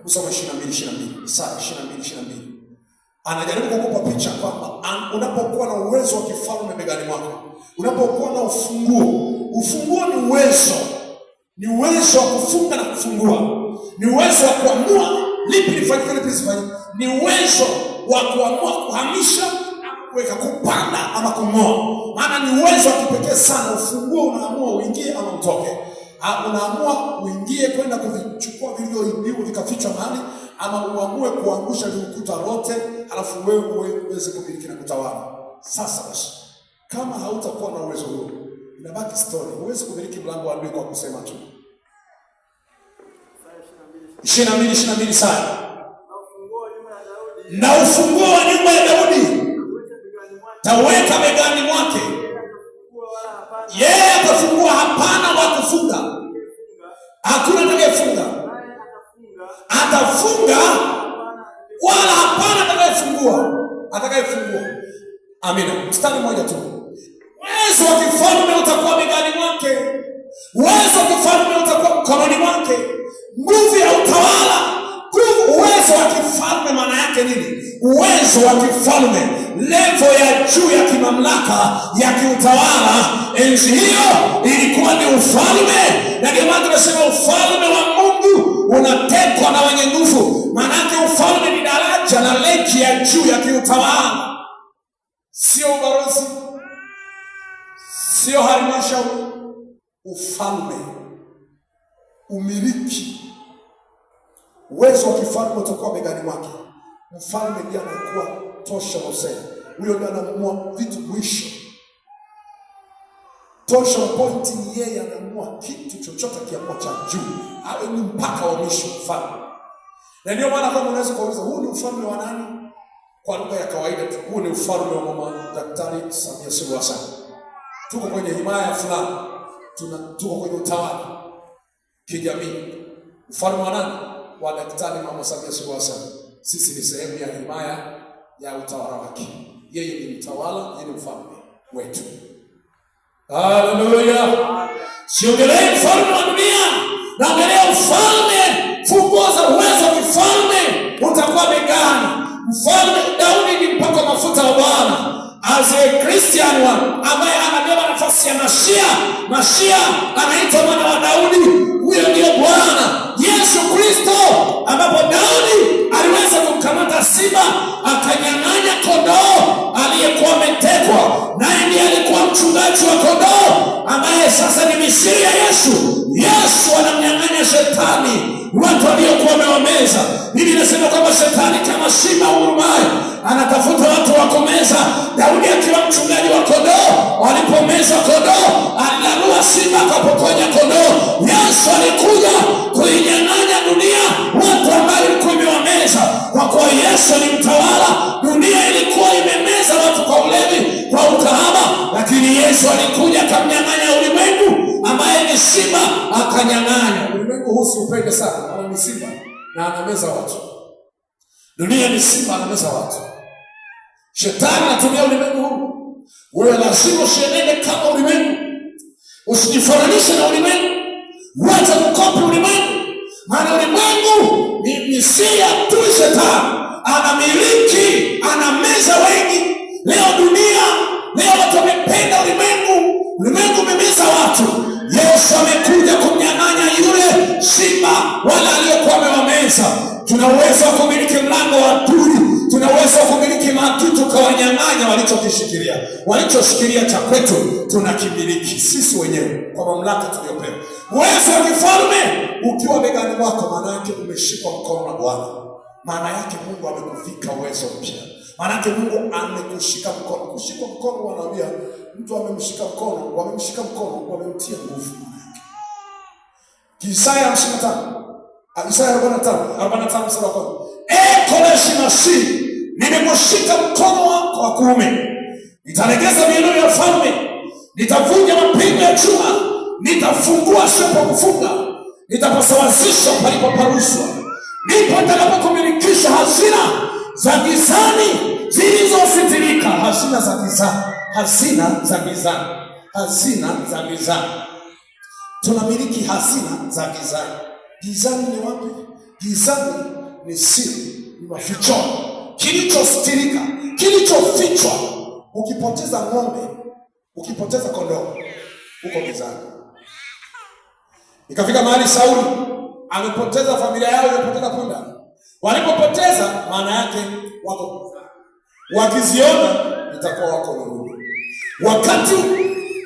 Kusoma 22:22. Isaya 22:22. Anajaribu kukupa picha kwamba unapokuwa na uwezo wa kifalme begani mwako, unapokuwa na ufunguo ni uwezo. Ni uwezo wa kufunga na kufungua. Ni uwezo wa kuamua lipi lifanyike, lipi lisifanyike. Ni uwezo wa kuamua kuhamisha, kuweka, kupanda ama kung'oa. Maana ni uwezo wa kipekee sana. Ufunguo unaamua uingie ama utoke. Unaamua uingie kwenda kuvichukua vilivyoibiwa vikafichwa mahali, ama uamue kuangusha ukuta lote, alafu wewe uweze kumiliki na kutawala. Sasa basi, kama hautakuwa na uwezo huo, inabaki story. Uweze kumiliki mlango wa adui kwa kusema tu. 22:22 sana. Na ufunguo wa nyumba ya Daudi taweka begani mwake. Yeye atafungua, hapana wa kufunga. Hakuna atakayefunga. Atafunga wala hapana atakayefungua. atakayefungua. Amina. Mstari mmoja tu. Uwezo wa kifalme utakuwa begani mwake. Uwezo wa kifalme utakuwa mkononi mwake. Nguvu ya utawala. Uwezo wa kifalme maana yake nini? Uwezo wa kifalme, level ya juu ya kimamlaka ya kiutawala. Enzi hiyo ilikuwa ni ufalme, na ndio maana tunasema ufalme wa Mungu unatekwa na wenye nguvu. Maana yake ufalme ni daraja na leki ya juu ya kiutawala, sio ubalozi, sio halmashauri. Ufalme, umiliki. Uwezo wa kifalme utakuwa begani mwake. Mfalme ndiye anakuwa tosha Hosea. Huyo ndiye anaamua vitu mwisho. Tosha point ni yeye anaamua kitu chochote kiamua cha juu. Awe ni mpaka wa mwisho mfalme. Na ndio maana kama unaweza kuuliza huu ni ufalme wa nani? Kwa lugha ya kawaida tu, huu ni ufalme wa mama Daktari Samia Suluhu Hassan. Tuko kwenye himaya fulani. Tuko kwenye utawala kijamii. Ufalme wa nani? Wa Daktari Mama Samia Suluhu Hassan. Sisi ni sehemu ya himaya ya utawala wake. Yeye ni mtawala, yeye ni mfalme wetu. Haleluya. Siongelee mfalme wa dunia, naongelea ufalme. Funguo za uwezo wa kifalme utakuwa begani. Mfalme Daudi ni mpaka mafuta wa Bwana. As a Christian one ambaye anabeba nafasi ya Mashia anaitwa mwana wa Daudi. Huyo ndio Bwana Yesu Kristo, ambapo Daudi aliweza kumkamata simba akanyang'anya kondoo aliyekuwa ametekwa, naye ndiye alikuwa mchungaji wa kondoo ambaye sasa ni misiri ya Yesu. Yesu anamnyang'anya shetani watu waliokuwa wamewameza. Biblia inasema kwamba shetani kama simba ngurumaye anatafuta watu wa kumeza. Daudi akiwa mchungaji wa kondoo, walipomeza kondoo, alarua simba akapokonya kondoo. Yesu alikuja kuinyang'anya dunia watu ambao ilikuwa imewameza. Kwa kuwa Yesu ni mtawala, dunia ilikuwa imemeza watu kwa ulevi, kwa ukahaba, lakini Yesu alikuja akamnyang'anya ulimwengu ambaye ni simba, akanyang'anya. Ulimwengu huu siupende sana, maana ni simba na anameza watu. Dunia ni simba, anameza watu. Shetani anatumia ulimwengu huu. Wewe lazima usienende kama ulimwengu. Usijifananishe na ulimwengu. Wacha kukopi ulimwengu. Maana ulimwengu ni sia tu. Shetani anamiliki, anameza wengi. Leo watu wamependa ulimwengu. Ulimwengu umemeza watu. Yesu amekuja kumnyang'anya yule simba wale aliyokuwa amewameza. Tuna uwezo wa kumiliki mlango wa adui. Tuna uwezo wa kumiliki maadui tukawanyang'anya walichokishikilia. Walichoshikilia cha kwetu tunakimiliki sisi wenyewe kwa mamlaka tuliyopewa. Uwezo wa kifalme ukiwa begani mwako, maana yake umeshikwa mkono na Bwana. Maana yake Mungu amekuvika uwezo mpya. Maana yake Mungu amekushika mkono. Kushika mkono, wanaambia mtu amemshika mkono, wamemtia nguvu. Isaya 55. Isaya 45 mstari wa 1. Koleshi Masihi, nimekushika mkono wako wa kuume. Nitalegeza mioyo ya falme, nitavunja mapingo ya chuma, nitafungua sipo kufunga, nitapasawazisha palipoparushwa. Ndipo nitakapokumilikisha hazina za gizani zilizositirika. Hazina za gizani. Hazina za gizani. Tunamiliki hazina za gizani. Gizani ni wapi? Gizani ni siri, ni maficho, kilichostirika, kilichofichwa. Ukipoteza ng'ombe, ukipoteza kondoo, uko gizani. Ikafika mahali Sauli amepoteza familia yao, imepoteza punda. Walipopoteza, maana yake wako gizani. Wakiziona itakuwa wako nuru. Wakati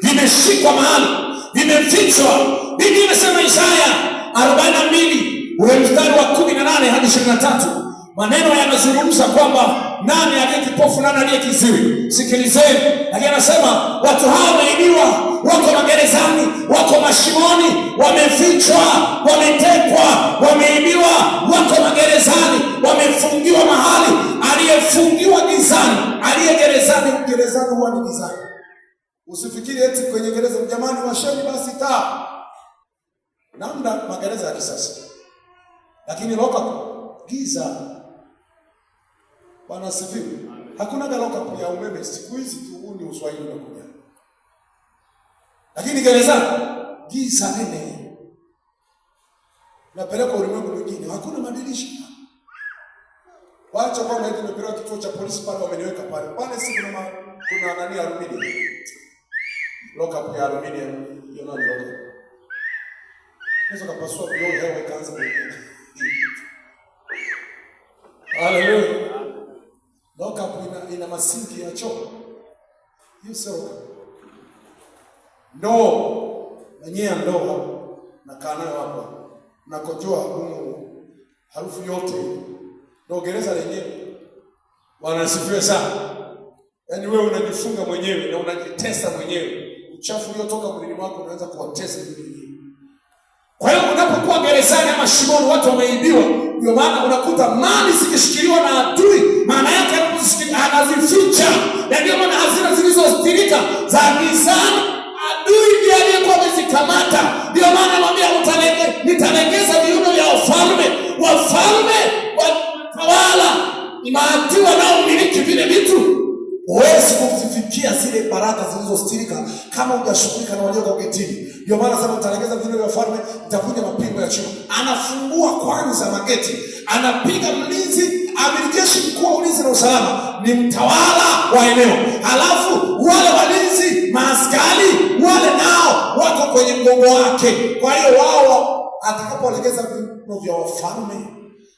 vimeshikwa mahali, vimefichwa. Biblia inasema Isaya 42 ule mstari wa 18 hadi 23, maneno yanazungumza kwamba nani aliye kipofu, nani aliye kiziwi. Sikilizeni. Lakini anasema watu hao wameibiwa, wako magerezani, wako mashimoni, wamefichwa, wametekwa, wameibiwa, wako magerezani, wamefungiwa mahali. Aliyefungiwa gizani, aliye gerezani huwa ni gizani. Usifikiri eti kwenye gereza, jamani washeni basi taa. Namna magereza ya kisasa. Lakini loka giza. Bwana asifiwe. Hakuna galoka ya umeme siku hizi tu, huu ni uswahili unakuja. Lakini gereza giza nene. Napeleka ulimwengu mwingine, hakuna madirisha. Wacha kwamba hivi nimepeleka kituo cha polisi pale, wameniweka pale. Pale si kuna nani aluminium. Lock up ya aluminium, you know lock up. Unaweza kupasua vioo, hewa ikaanza kuingia. Hallelujah. Lock up ina masinki ya choo. Hiyo sio. Ndoo, nanyea ndoo na kaa nayo hapa. Nakojoa humu harufu yote. Ndio gereza lenyewe. Bwana asifiwe sana. Yaani wewe unajifunga mwenyewe na unajitesa mwenyewe. Uchafu uliotoka mwilini wako unaanza kuwatesa mwilini. Kwa hiyo unapokuwa gerezani ama shimoni, watu wameibiwa, ndio maana unakuta mali zikishikiliwa na adui, maana yake anazificha. Na ndio maana hazina zilizostirika za gizani, adui ndiye aliyekuwa amezikamata. Ndio maana anamwambia nitalegeza viuno vya wafalme. Wafalme, watawala, ni maadui wanaomiliki vile vitu. Huwezi kuzifikia zile baraka zilizostirika kama hujashughulika na walioko getini. Ndio maana sasa utalegeza viuno vya wafalme, nitavunja mapingo ya chuma. Anafungua kwanza mageti, anapiga mlinzi, amiri jeshi mkuu wa ulinzi na usalama, ni mtawala wa eneo. Halafu wale walinzi, maaskari, wale nao wako kwenye mgongo wake. Kwa hiyo wao atakapolegeza viuno vya wafalme,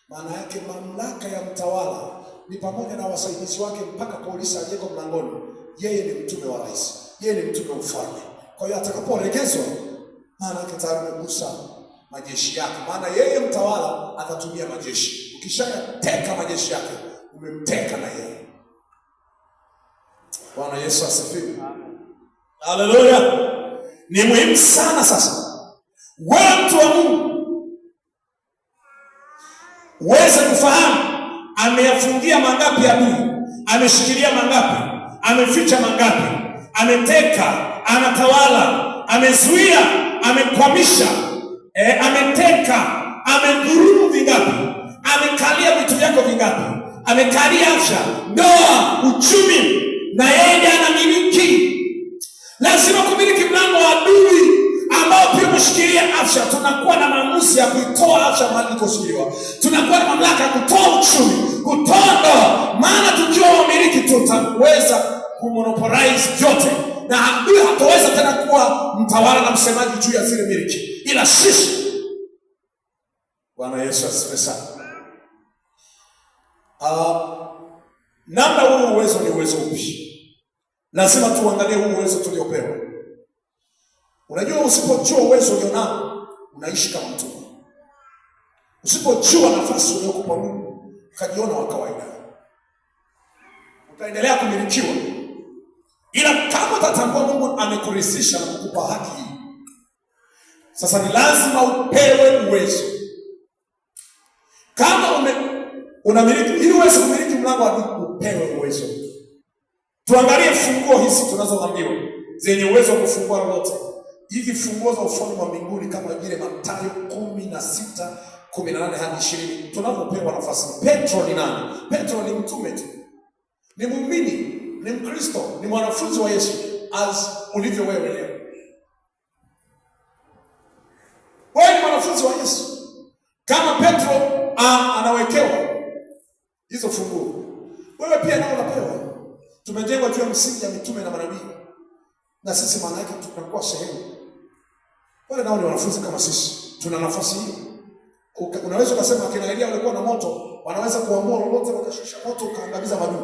maana yake mamlaka ya mtawala ni pamoja na wasaidizi wake mpaka polisi aliyeko mlangoni. Yeye ni mtume wa rais, yeye ni mtume wa ufalme. Kwa hiyo atakaporegezwa, maana yake tayari amegusa majeshi yake. Maana yeye mtawala atatumia majeshi. Ukishayateka majeshi yake, umemteka na yeye. Bwana Yesu asifiwe. Haleluya. Ni muhimu sana sasa wewe mtu wa Mungu uweze kufahamu ameyafungia mangapi adui, ameshikilia mangapi, ameficha mangapi, ameteka, anatawala, amezuia, amekwamisha, ameteka, amedhulumu vingapi, amekalia vitu vyako vingapi, amekalia afya, ndoa, uchumi, na yeye ndiye anamiliki. Lazima kumiliki mlango wa adui ambao pia umeshikilia afya. Tunakuwa na maamuzi ya kuitoa afya mahali ilikoshikiliwa. Tunakuwa na mamlaka ya kutoa uchumi, kutoa ndoa. Maana tukiwa wamiliki tutaweza kumonopolize vyote, na adui hataweza tena kuwa mtawala na msemaji juu ya zile miliki, ila sisi. Bwana Yesu asifiwe sana. Namna huu uwezo ni uwezo upi? Lazima tuangalie huu uwezo tuliopewa. Unajua, usipojua uwezo ulionao unaishi kama mtumwa. Usipojua nafasi uliyokupa Mungu ukajiona wa kawaida, utaendelea kumilikiwa. Ila kama utatambua Mungu amekurithisha na kukupa haki hii, sasa ni lazima upewe uwezo. Kama unamiliki, ili uweze kumiliki mlango wa adui, upewe uwezo. Tuangalie funguo hizi tunazoambiwa zenye uwezo wa kufungua lolote. Hizi funguo za ufalme wa mbinguni kama vile Mathayo 16:18 hadi 20 tunavyopewa nafasi. Petro ni nani? Petro ni mtume tu, ni muumini, ni Mkristo, ni mwanafunzi wa Yesu as ulivyo wewe leo. Wewe ni mwanafunzi wa Yesu. Kama Petro anawekewa hizo funguo, wewe pia nao unapewa. Tumejengwa juu ya msingi ya mitume na manabii, na sisi maana yake tunakuwa sehemu. Wale nao ni wanafunzi kama sisi, tuna nafasi hiyo. Unaweza kusema akina Elia walikuwa na moto, wanaweza kuamua lolote, wakashusha moto ukaangamiza maadui.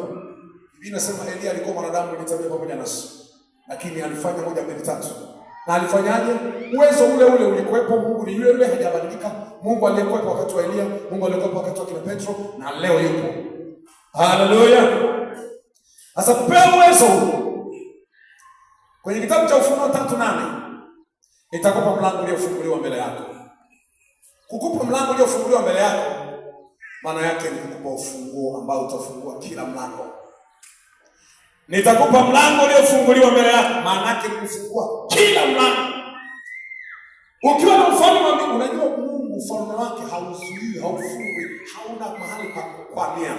Biblia inasema Elia alikuwa mwanadamu, alitembea pamoja nasi, lakini alifanya 1, 2, 3. Na alifanyaje? Uwezo ule ule ulikuwepo. Mungu ni yule yule, hajabadilika. Mungu aliyekuwepo wakati wa Elia, Mungu aliyekuwepo wakati wa kina Petro, na leo yupo. Haleluya. Sasa kupewa uwezo kwenye kitabu cha Ufunuo 3:8 itakupa mlango uliofunguliwa mbele yako. Kukupa mlango uliofunguliwa mbele yako, maana yake ni kukupa ufunguo ambao utafungua kila mlango. Nitakupa mlango uliofunguliwa mbele yako, maana yake ni kufungua kila mlango. Ukiwa na ufalme wa Mungu, unajua Mungu ufalme wake hauzuii, haufungwi, hauna mahali pa kukwamia.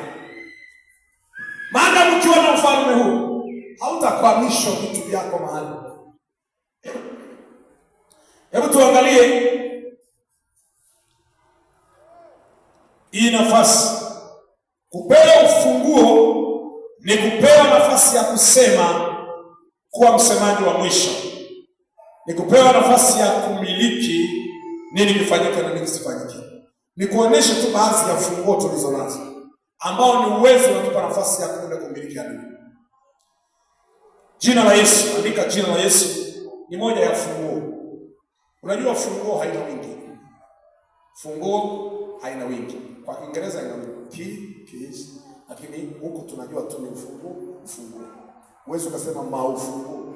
Maana ukiwa na ufalme huu, hautakwamishwa vitu vyako mahali. Hebu tuangalie hii nafasi. Kupewa ufunguo ni kupewa nafasi ya kusema, kuwa msemaji wa mwisho. Ni kupewa nafasi ya kumiliki nini kifanyike na nini kisifanyike. Ni kuonesha tu baadhi ya funguo tulizo nazo, ambao ni uwezo unatupa nafasi ya kuenda kumiliki adui. Jina la Yesu, andika jina la Yesu ni moja ya funguo. Unajua funguo haina wingi. Funguo haina wingi. Kwa Kiingereza ina key, keys, lakini huku tunajua tu ni ufunguo. Uwezo ukasema maufunguo.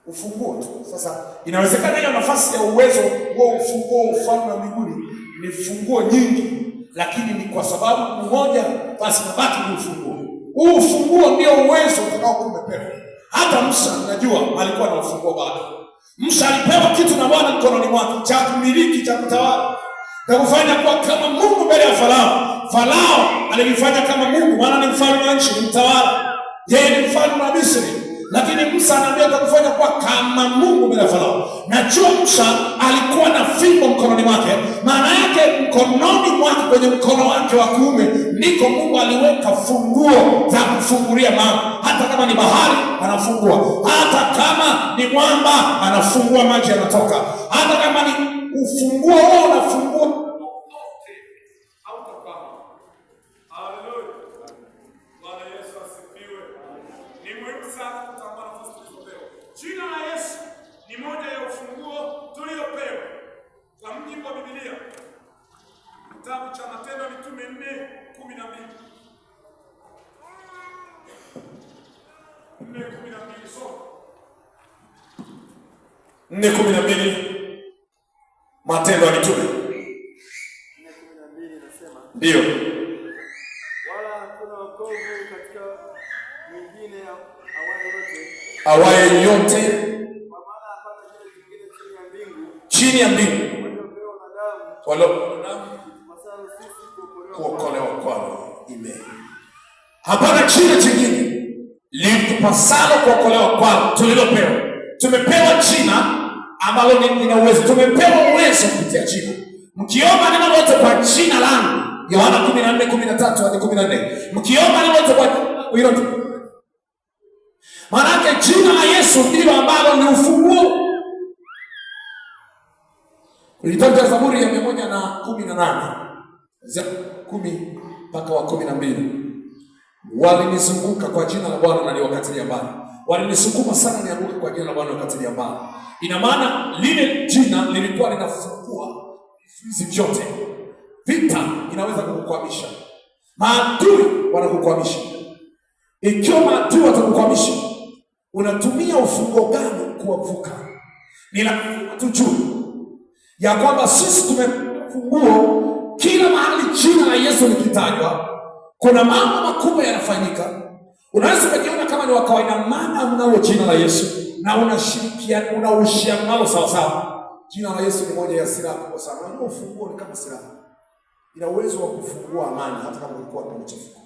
Ufunguo tu. Sasa inawezekana hiyo nafasi ya uwezo wa ufunguo ufalme wa mbinguni ni funguo nyingi, lakini ni kwa sababu mmoja basi nabaki ni ufunguo. Huu ufunguo ndio uwezo utakao kumepewa. Hata Musa najua alikuwa na ufunguo bado. Musa alipewa kitu na Bwana mkononi mwake cha kumiliki, cha kutawala, na kufanya kuwa kama Mungu mbele ya Farao. Farao alijifanya kama Mungu, maana ni mfalme wa nchi, ni mtawala. Yeye ni mfalme wa Misri. Lakini Musa anaambia kufanya kuwa kama Mungu mbele ya Farao. Na Musa alikuwa na fimbo mkononi mwake. Maana yake mkononi mwake, kwenye mkono wake wa kuume, ndiko Mungu aliweka funguo za kufungulia mambo. Hata kama ni bahari anafungua, hata kama ni mwamba anafungua, maji yanatoka. Hata kama ni ufunguo wao unafungua. Jina la Yesu ni moja ya ufunguo tuliopewa. Kwa mujibu wa Biblia, kitabu cha Matendo ya Mitume 4:12. 4:12 soma. 4:12 Matendo ya Mitume 4:12 nasema, ndio. Wala hakuna wokovu katika mwingine awaye yote kwa maana hapana jina jingine chini ya mbingu waliopewa kuokolewa kwalo. Amen. Hapana jina jingine litupasalo kuokolewa kwalo tulilopewa. Tumepewa jina ambalo lina uwezo. Tumepewa uwezo kupitia jina. Mkiomba neno lote kwa jina langu, Yohana 14:13 hadi 14. Mkiomba neno lote kwa hilo, maana yake jina la Yesu ndilo ambalo ni ufunguo. Kulitaja Zaburi ya 118 10 mpaka wa 12. Walinizunguka kwa jina la Bwana na niwakatilia mbali. Walinisukuma sana nianguke kwa jina la Bwana wakatilia mbali. Ina maana lile jina lilikuwa linafungua vizuizi vyote. Vita inaweza kukukwamisha. Maadui wanakukwamisha. Ikiwa maadui watakukwamisha, unatumia ufunguo gani kuwavuka? Ni lazima tujue ya kwamba sisi tumefunguo. Kila mahali jina la Yesu likitajwa, kuna mambo makubwa yanafanyika. Unaweza kujiona kama ni wa kawaida, maana mnao jina la Yesu na unashirikiana, unahusiana nalo sawa sawa. Jina la Yesu ni moja ya silaha kubwa sana. Unajua ufunguo ni kama silaha. Ina uwezo wa kufungua amani hata kama ulikuwa na machafuko.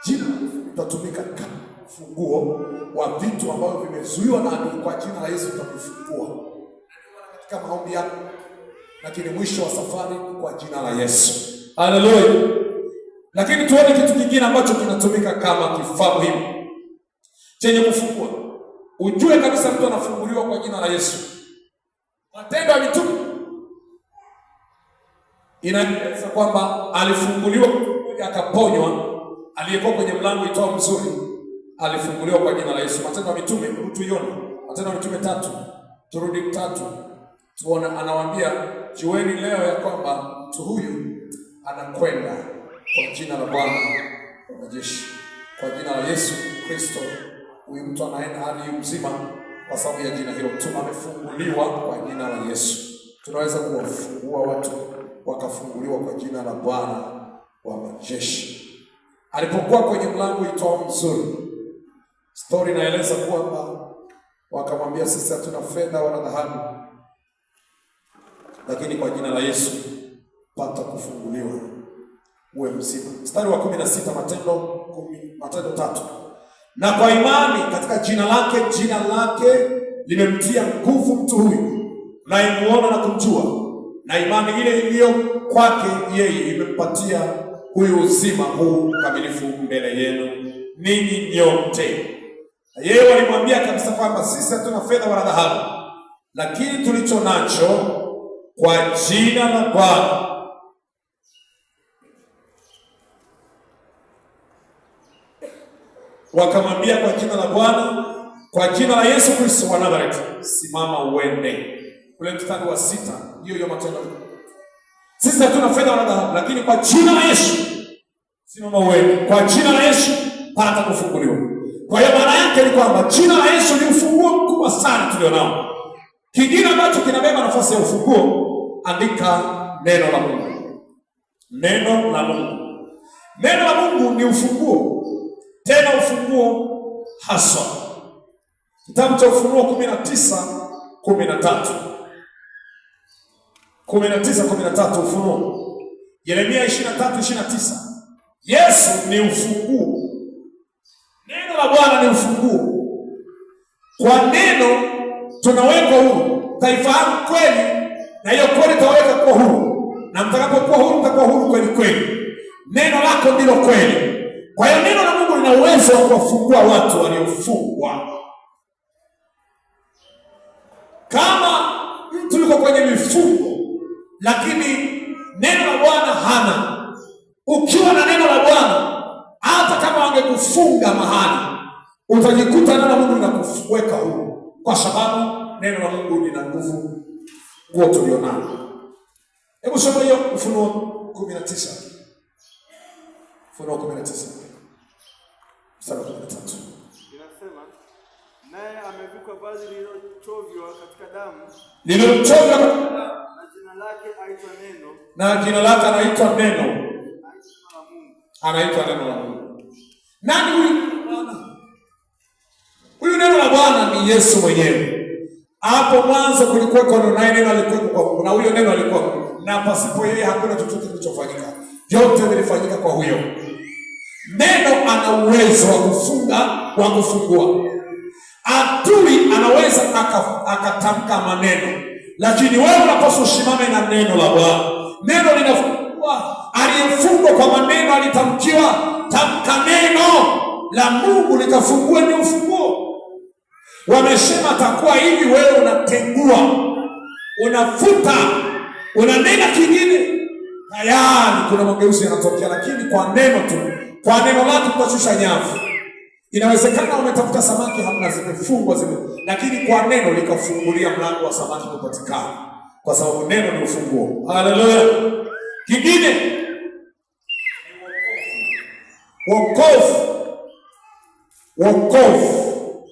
Jina litatumika kama funguo wa vitu ambavyo vimezuiwa na adui. Kwa jina la Yesu utakufungua katika maombi yako, lakini mwisho wa safari kwa jina la Yesu. Haleluya. Lakini tuone kitu kingine ambacho kinatumika kama kifaa muhimu chenye kufungua. Ujue kabisa mtu anafunguliwa kwa jina la Yesu. Matendo ya Mitume inaeleza kwamba alifunguliwa mmoja akaponywa, aliyekuwa kwenye mlango itao mzuri, alifunguliwa kwa jina la Yesu. Matendo ya Mitume, tuione Matendo ya Mitume 3, turudi 3. Tuona anawaambia, jueni leo ya kwamba mtu huyu anakwenda kwa jina la Bwana wa majeshi. Kwa jina la Yesu Kristo, huyu mtu anaenda hadi mzima kwa sababu ya jina hilo. Mtu amefunguliwa kwa jina la Yesu. Tunaweza kuwafungua watu wakafunguliwa kwa jina la Bwana wa majeshi. Alipokuwa kwenye mlango itwao Mzuri, story inaeleza kwamba wakamwambia, sisi hatuna fedha wala dhahabu, lakini kwa jina la Yesu pata kufunguliwa. uwe mzima. Mstari wa 16 Matendo 3. Na kwa imani katika jina lake limemtia nguvu mtu huyu mnayemuona na kumjua, na imani ile iliyo kwake yeye imempatia huyu uzima huu kamilifu mbele yenu ninyi nyote. Na yeye walimwambia kabisa kwamba sisi hatuna fedha wala dhahabu, lakini tulicho nacho kwa jina la Bwana wakamwambia, kwa jina la Bwana, kwa jina la Yesu Kristo wa Nazareti, simama uende. Ule mstari wa 6, hiyo Matendo. Sisi hatuna fedha wala dhahabu, lakini kwa jina la Yesu simama uende. Kwa jina la Yesu pata kufunguliwa. Kwa hiyo maana yake ni kwamba jina la Yesu ni ufunguo mkubwa sana tulionao. Kingine ambacho kinabeba nafasi ya ufunguo, andika neno la Mungu. Neno la Mungu. Neno la Mungu ni ufunguo, tena ufunguo haswa. Kitabu cha Ufunuo 19:13. 19:13 Ufunuo. Yeremia 23:29. Yesu ni ufunguo. Neno la Bwana ni ufunguo. Kwa neno tunawekwa huru. Taifahamu kweli, na hiyo kweli itaweka kwa huru. Na mtakapokuwa huru, mtakuwa huru kweli kweli. Neno lako ndilo kweli. Kwa hiyo neno la Mungu lina uwezo wa kuwafungua watu waliofungwa. Kama mtu yuko kwenye mifungo, lakini neno la Bwana hana, ukiwa na neno la Bwana, hata kama wangekufunga mahali, utajikuta neno la Mungu linakuweka huru, kwa sababu neno la Mungu lina nguvu nguo tulionayo. Hebu soma hiyo Ufunuo 19. Ufunuo 19. Mstari wa 13. Inasema, naye amevikwa vazi lililochovya katika damu. Lililochovya na jina lake aitwa Neno. Na jina lake anaitwa Neno. Anaitwa neno la Mungu. Nani huyu? Huyu neno la Bwana ni Yesu mwenyewe. Hapo mwanzo kulikuwa neno, naye neno alikuwa kwa Mungu, na huyo neno alikuwa Mungu, na pasipo yeye hakuna chochote kilichofanyika. Vyote vilifanyika kwa huyo. Neno ana uwezo wa kufunga, wa kufungua. Adui anaweza akatamka maneno, lakini wewe unapaswa usimame na neno la Bwana. Neno linafungua. Aliyefungwa kwa maneno alitamkiwa, tamka neno la Mungu likafungue, ni ufunguo. Wamesema atakuwa hivi, wewe unatengua, unafuta, unanena kingine, tayari kuna mageuzi yanatokea. Lakini kwa neno tu, kwa neno lako tutashusha nyavu. Inawezekana umetafuta samaki hamna, zimefungwa lakini kwa neno likafungulia mlango wa samaki kupatikana, kwa sababu neno ni ufunguo. Haleluya. Kingine wokovu,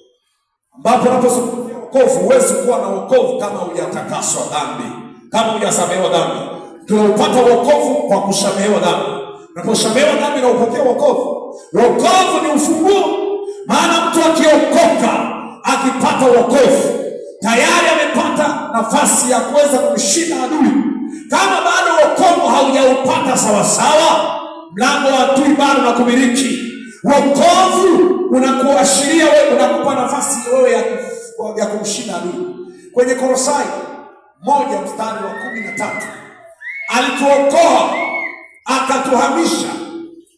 ambapo unapozungumzia wokovu, huwezi kuwa na wokovu kama hujatakaswa dhambi, kama hujasamehewa dhambi. Tunaupata wokovu kwa kusamehewa dhambi. Unaposamehewa dhambi na upokea wokovu. Wokovu ni ufunguo, maana mtu akiokoka, akipata wokovu, tayari amepata nafasi ya kuweza kumshinda adui. Kama bado wokovu haujaupata sawasawa, mlango wa adui bado na kumiliki. Wokovu unakuashiria wewe, unakupa nafasi wewe ya kumshinda adui. Kwenye Kolosai 1:13, alituokoa, akatuhamisha,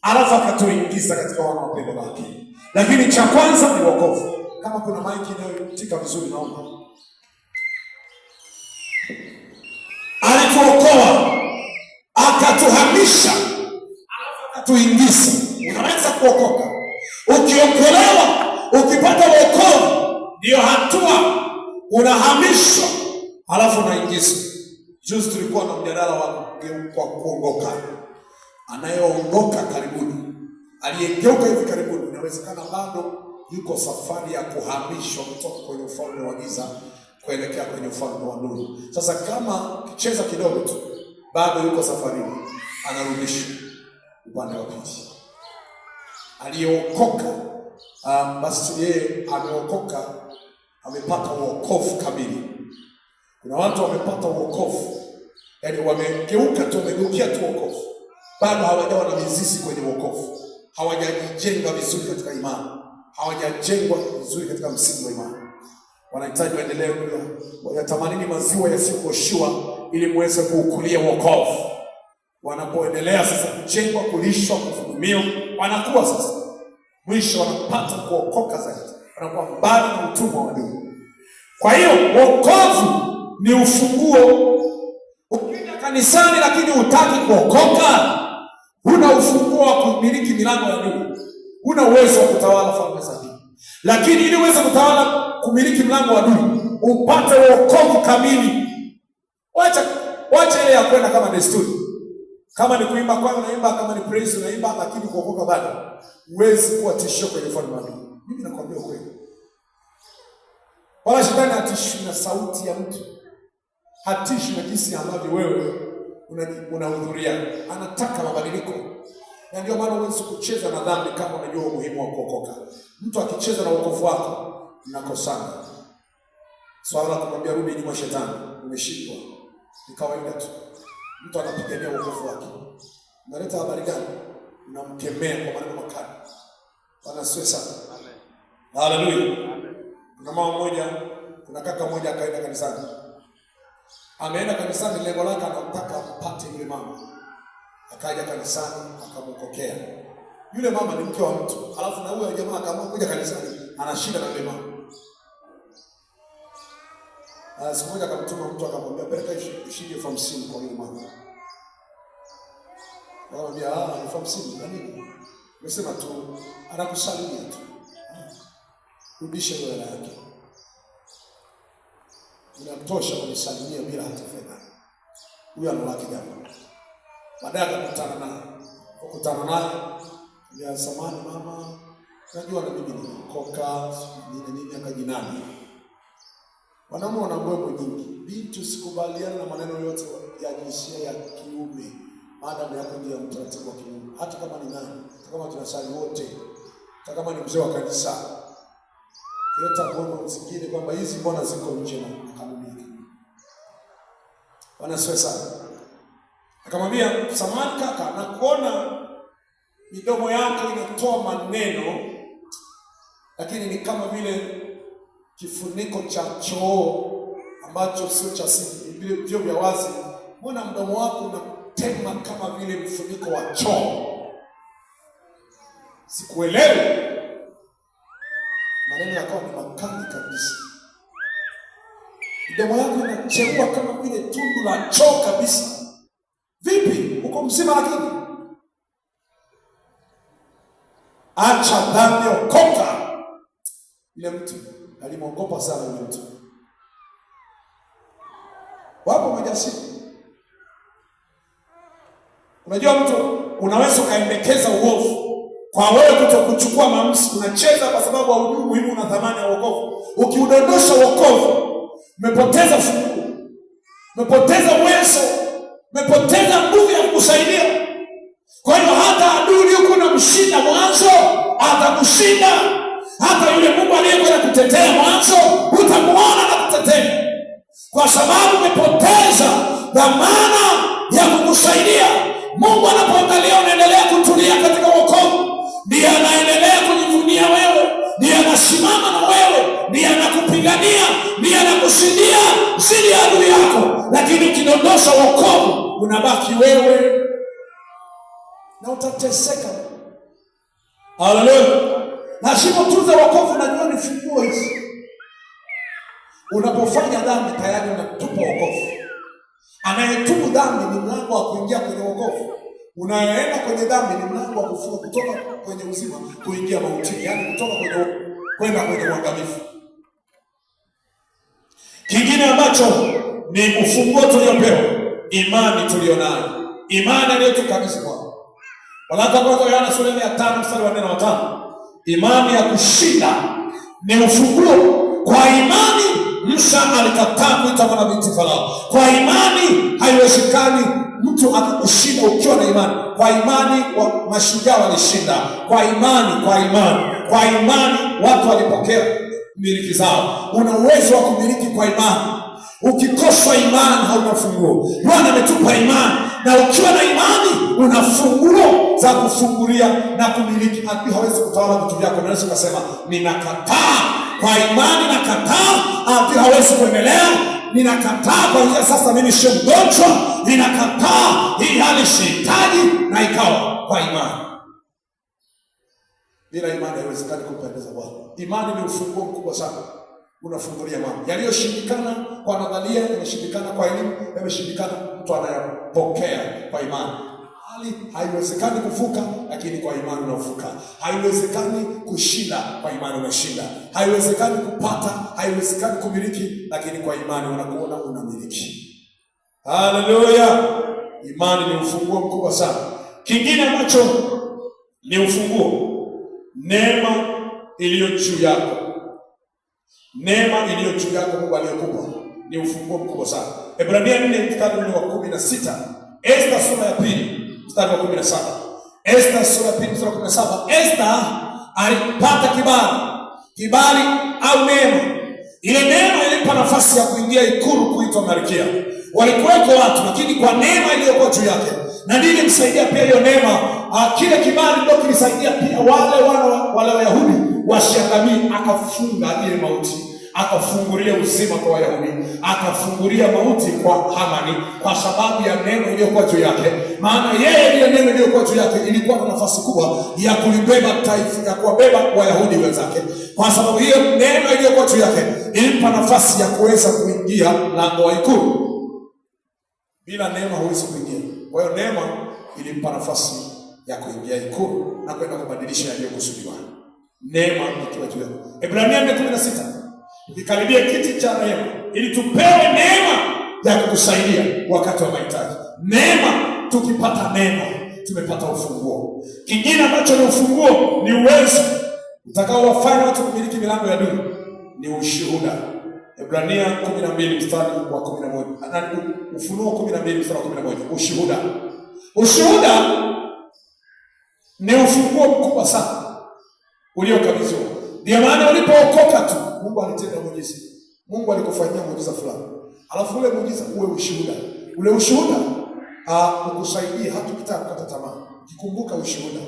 alafu akatuingiza katika wana wa pendo lake. Lakini cha kwanza ni wokovu. Kama kuna maiki inayotika vizuri, naomba. Alituokoa, akatuhamisha, alafu akatuingiza. Unaweza kuokoka. Ukiokolewa, ukipata wokovu, ndio hatua unahamishwa, alafu unaingizwa. Juzi tulikuwa na mjadala wa kuongoka. Anayeongoka karibuni, aliyegeuka hivi karibuni, inawezekana bado yuko safari ya kuhamishwa kutoka kwenye ufalme wa giza kuelekea kwenye ufalme wa nuru. Sasa kama kicheza kidogo tu, bado yuko safarini, anarudishwa upande wa pili. Aliyeokoka, basi yeye ameokoka, amepata wokovu kamili. Kuna watu wamepata wokovu, yaani wamegeuka tu, wamegeukia tu wokovu, bado hawajawa na mizizi kwenye wokovu, hawajajijenga vizuri katika imani, hawajajengwa vizuri katika msingi wa imani. Wanahitaji waendelee wayatamanini maziwa yasiyokoshiwa ili muweze kuukulia wokovu. Wanapoendelea sasa kujengwa, kulishwa, kuhudumiwa, wanakuwa sasa mwisho wanapata kuokoka zaidi, wanakuwa mbali na utumwa wa dunia. Kwa hiyo wokovu ni ufunguo. Ukija kanisani lakini hutaki kuokoka, huna ufunguo wa kumiliki milango ya dunia, huna uwezo wa kutawala falme za dunia. Lakini ili uweze kutawala kumiliki mlango wa dunia, upate wokovu kamili. Wacha ile ya kwenda kama desturi. Kama ni kuimba kwa unaimba, kama ni praise unaimba, lakini kuokoka bado huwezi kuwa tishio kwenye falme ya dunia. Mimi nakwambia ukweli. Wala shetani hatishi na sauti ya mtu, hatishi na jinsi ambavyo wewe unahudhuria. Anataka mabadiliko. Na ndio maana huwezi kucheza na dhambi kama unajua umuhimu wa kuokoka. Mtu akicheza na wokovu wako, mnakosana. Swala la kumwambia rudi nyuma shetani, umeshindwa. Ni kawaida tu. Mtu anapigania wokovu wake. Unaleta habari gani? Unamkemea kwa maneno makali. Bwana asifiwe sana. Amen. Haleluya. Amen. Kuna mama mmoja, kuna kaka mmoja akaenda kanisani. Ameenda kanisani, lengo lake anataka apate yule mama. Akaja kanisani, akamkokea. Yule mama ni mke wa mtu. Alafu na huyo jamaa akaamua kuja kanisani, anashinda na yule mama. Siku moja akamtuma mtu akamwambia peleka shilingi 50 kwa yule mama. Akamwambia ni 50 kwa nini? Nimesema tu anakusalimia tu. Rudisha hiyo hela yake. Inatosha kunisalimia bila hata fedha. Huyo analaki jambo. Baadaye akakutana naye. Ya samani mama, najua na mimi nilikoka, nini akajinani. Wanaume wana mbwembwe nyingi. Binti usikubaliana na maneno yote ya jinsia ya kiume. Maadamu yako ndio mtaratibu wa kiume. Hata kama ni nani, hata kama tunasali wote, hata kama ni mzee wa kanisa. Kileta mbwembwe zingine kwamba hizi mbona ziko nje na kanuni. Wanasiwe sana. Akamwambia, samahani kaka, na kuona midomo yako inatoa maneno, lakini ni kama vile kifuniko cha choo ambacho sio cha siri, vile vyo vya wazi. Mbona mdomo wako unatema kama vile mfuniko wa choo? Sikuelewi. Maneno yakawa ni makali kabisa. Mdomo yako inacheua kama vile tundu la choo kabisa. Vipi? Uko mzima lakini? Acha dhambi, okoka. Yule mtu alimwogopa sana yule mtu. Wapo majasiri. Unajua mtu unaweza kaendekeza uovu kwa wewe kutokuchukua maamuzi. Unacheza kwa sababu haujui muhimu na thamani ya wokovu. Ukiudondosha wokovu, umepoteza funguo, umepoteza uwezo, umepoteza nguvu ya kukusaidia. Kwa hiyo hata adui yuko na mshinda mwanzo, atakushinda. Hata yule Mungu aliyekwenda kutetea mwanzo, utamuona na kutetea. Kwa sababu umepoteza dhamana ya kukusaidia. Mungu anapoangalia unaendelea kutulia katika wokovu, ndiye anaendelea kujivunia wewe, ndiye anasimama na wewe, ndiye anakupigania, ndiye anakushindia zidi ya adui yako. Lakini ukidondosha wokovu, unabaki wewe na utateseka. Haleluya. Lazima tuze wokovu na nione funguo hizi. Unapofanya dhambi tayari unatupa wokovu. Anayetubu dhambi ni mlango wa kuingia kwenye wokovu. Unayoenda kwenye dhambi ni mlango wa kufunga kutoka kwenye uzima kuingia mautini, yaani kutoka kwenye kwenda kwenye uangamivu. Kingine ambacho ni ufunguo tuliopewa, imani tulionayo. Imani iliyotukabisa kwa. Waraka wa Yohana sura ya 5 mstari wa 4 na 5. Imani ya kushinda ni ufunguo. Kwa imani Musa alikataa kuitwa mwana binti Farao. Kwa imani haiwezekani mtu akikushinda ukiwa na imani. Kwa imani mashujaa walishinda. Kwa imani watu walipokea miliki zao. Una uwezo wa kumiliki kwa imani. Ukikosa imani hauna funguo. Bwana ametupa imani, na ukiwa na imani una funguo za kufungulia na kumiliki. Adui hawezi kutawala vitu vyako. Unaweza kusema ninakataa kwa imani, nakataa. Adui hawezi kuendelea. Ninakataa kwa njia sasa, mimi sio mgonjwa. Ninakataa hii hali sihitaji, na ikawa kwa imani. Bila imani haiwezekani kumpendeza Bwana. Imani ni ufunguo mkubwa sana. Unafungulia mambo yaliyoshindikana kwa nadharia, yameshindikana kwa elimu, yameshindikana, mtu anayapokea kwa imani. Hali haiwezekani kuvuka, lakini kwa imani unavuka. Haiwezekani kushinda, kwa imani unashinda. Haiwezekani kupata, haiwezekani kumiliki, lakini kwa imani unakuona unamiliki. Haleluya! Imani ni ufunguo mkubwa sana. Kingine ambacho ni ufunguo, neema iliyo juu yako. Neema iliyo juu yako Mungu aliyokupa ni ufunguo mkubwa sana. Ebrania 4 mstari wa 16. Esta sura ya 2 mstari wa 17. Esta sura ya 2 mstari wa 17. Esta alipata kibali au neema. Ile neema ilimpa nafasi ya kuingia ikulu kuitwa Malkia. Walikuweko watu, lakini kwa neema iliyokuwa juu yake, na ndiyo ilimsaidia pia hiyo neema. Kile kibali ndio kilisaidia pia wale Wayahudi wasiangamie. Akafunga ile mauti, akafungulia uzima kwa Wayahudi, akafungulia mauti kwa Hamani, kwa sababu ya neema iliyokuwa juu yake. Maana yeye ile neema iliyokuwa juu yake ilikuwa na nafasi kubwa ya kulibeba taifa, ya kuwabeba Wayahudi wenzake. Kwa sababu hiyo neema iliyokuwa juu yake ilimpa nafasi ya kuweza kuingia lango wa ikulu. Bila neema huwezi kuingia. Kwa hiyo neema ilimpa nafasi ya kuingia ikulu na kwenda kubadilisha yaliyokusudiwa. Neema ikiwa juu yako. Ebrania 4:16. Tukikaribia kiti cha neema ili tupewe neema ya kutusaidia wakati wa mahitaji. Neema, tukipata neema tumepata ufunguo. Kingine ambacho ni ufunguo ni uwezo utakaowafanya watu kumiliki milango ya dunia, ni ushuhuda. Ebrania 12 mstari wa 11. Ufunuo 12 mstari wa 11. Ushuhuda. Ushuhuda ni ufunguo mkubwa sana uliokabidhiwa. Ndio maana ulipookoka tu Mungu alitenda muujiza. Mungu alikufanyia muujiza fulani. Alafu ule muujiza uwe ushuhuda. Ule ushuhuda ukusaidie hata ukitaka kukata tamaa. Ukikumbuka ushuhuda,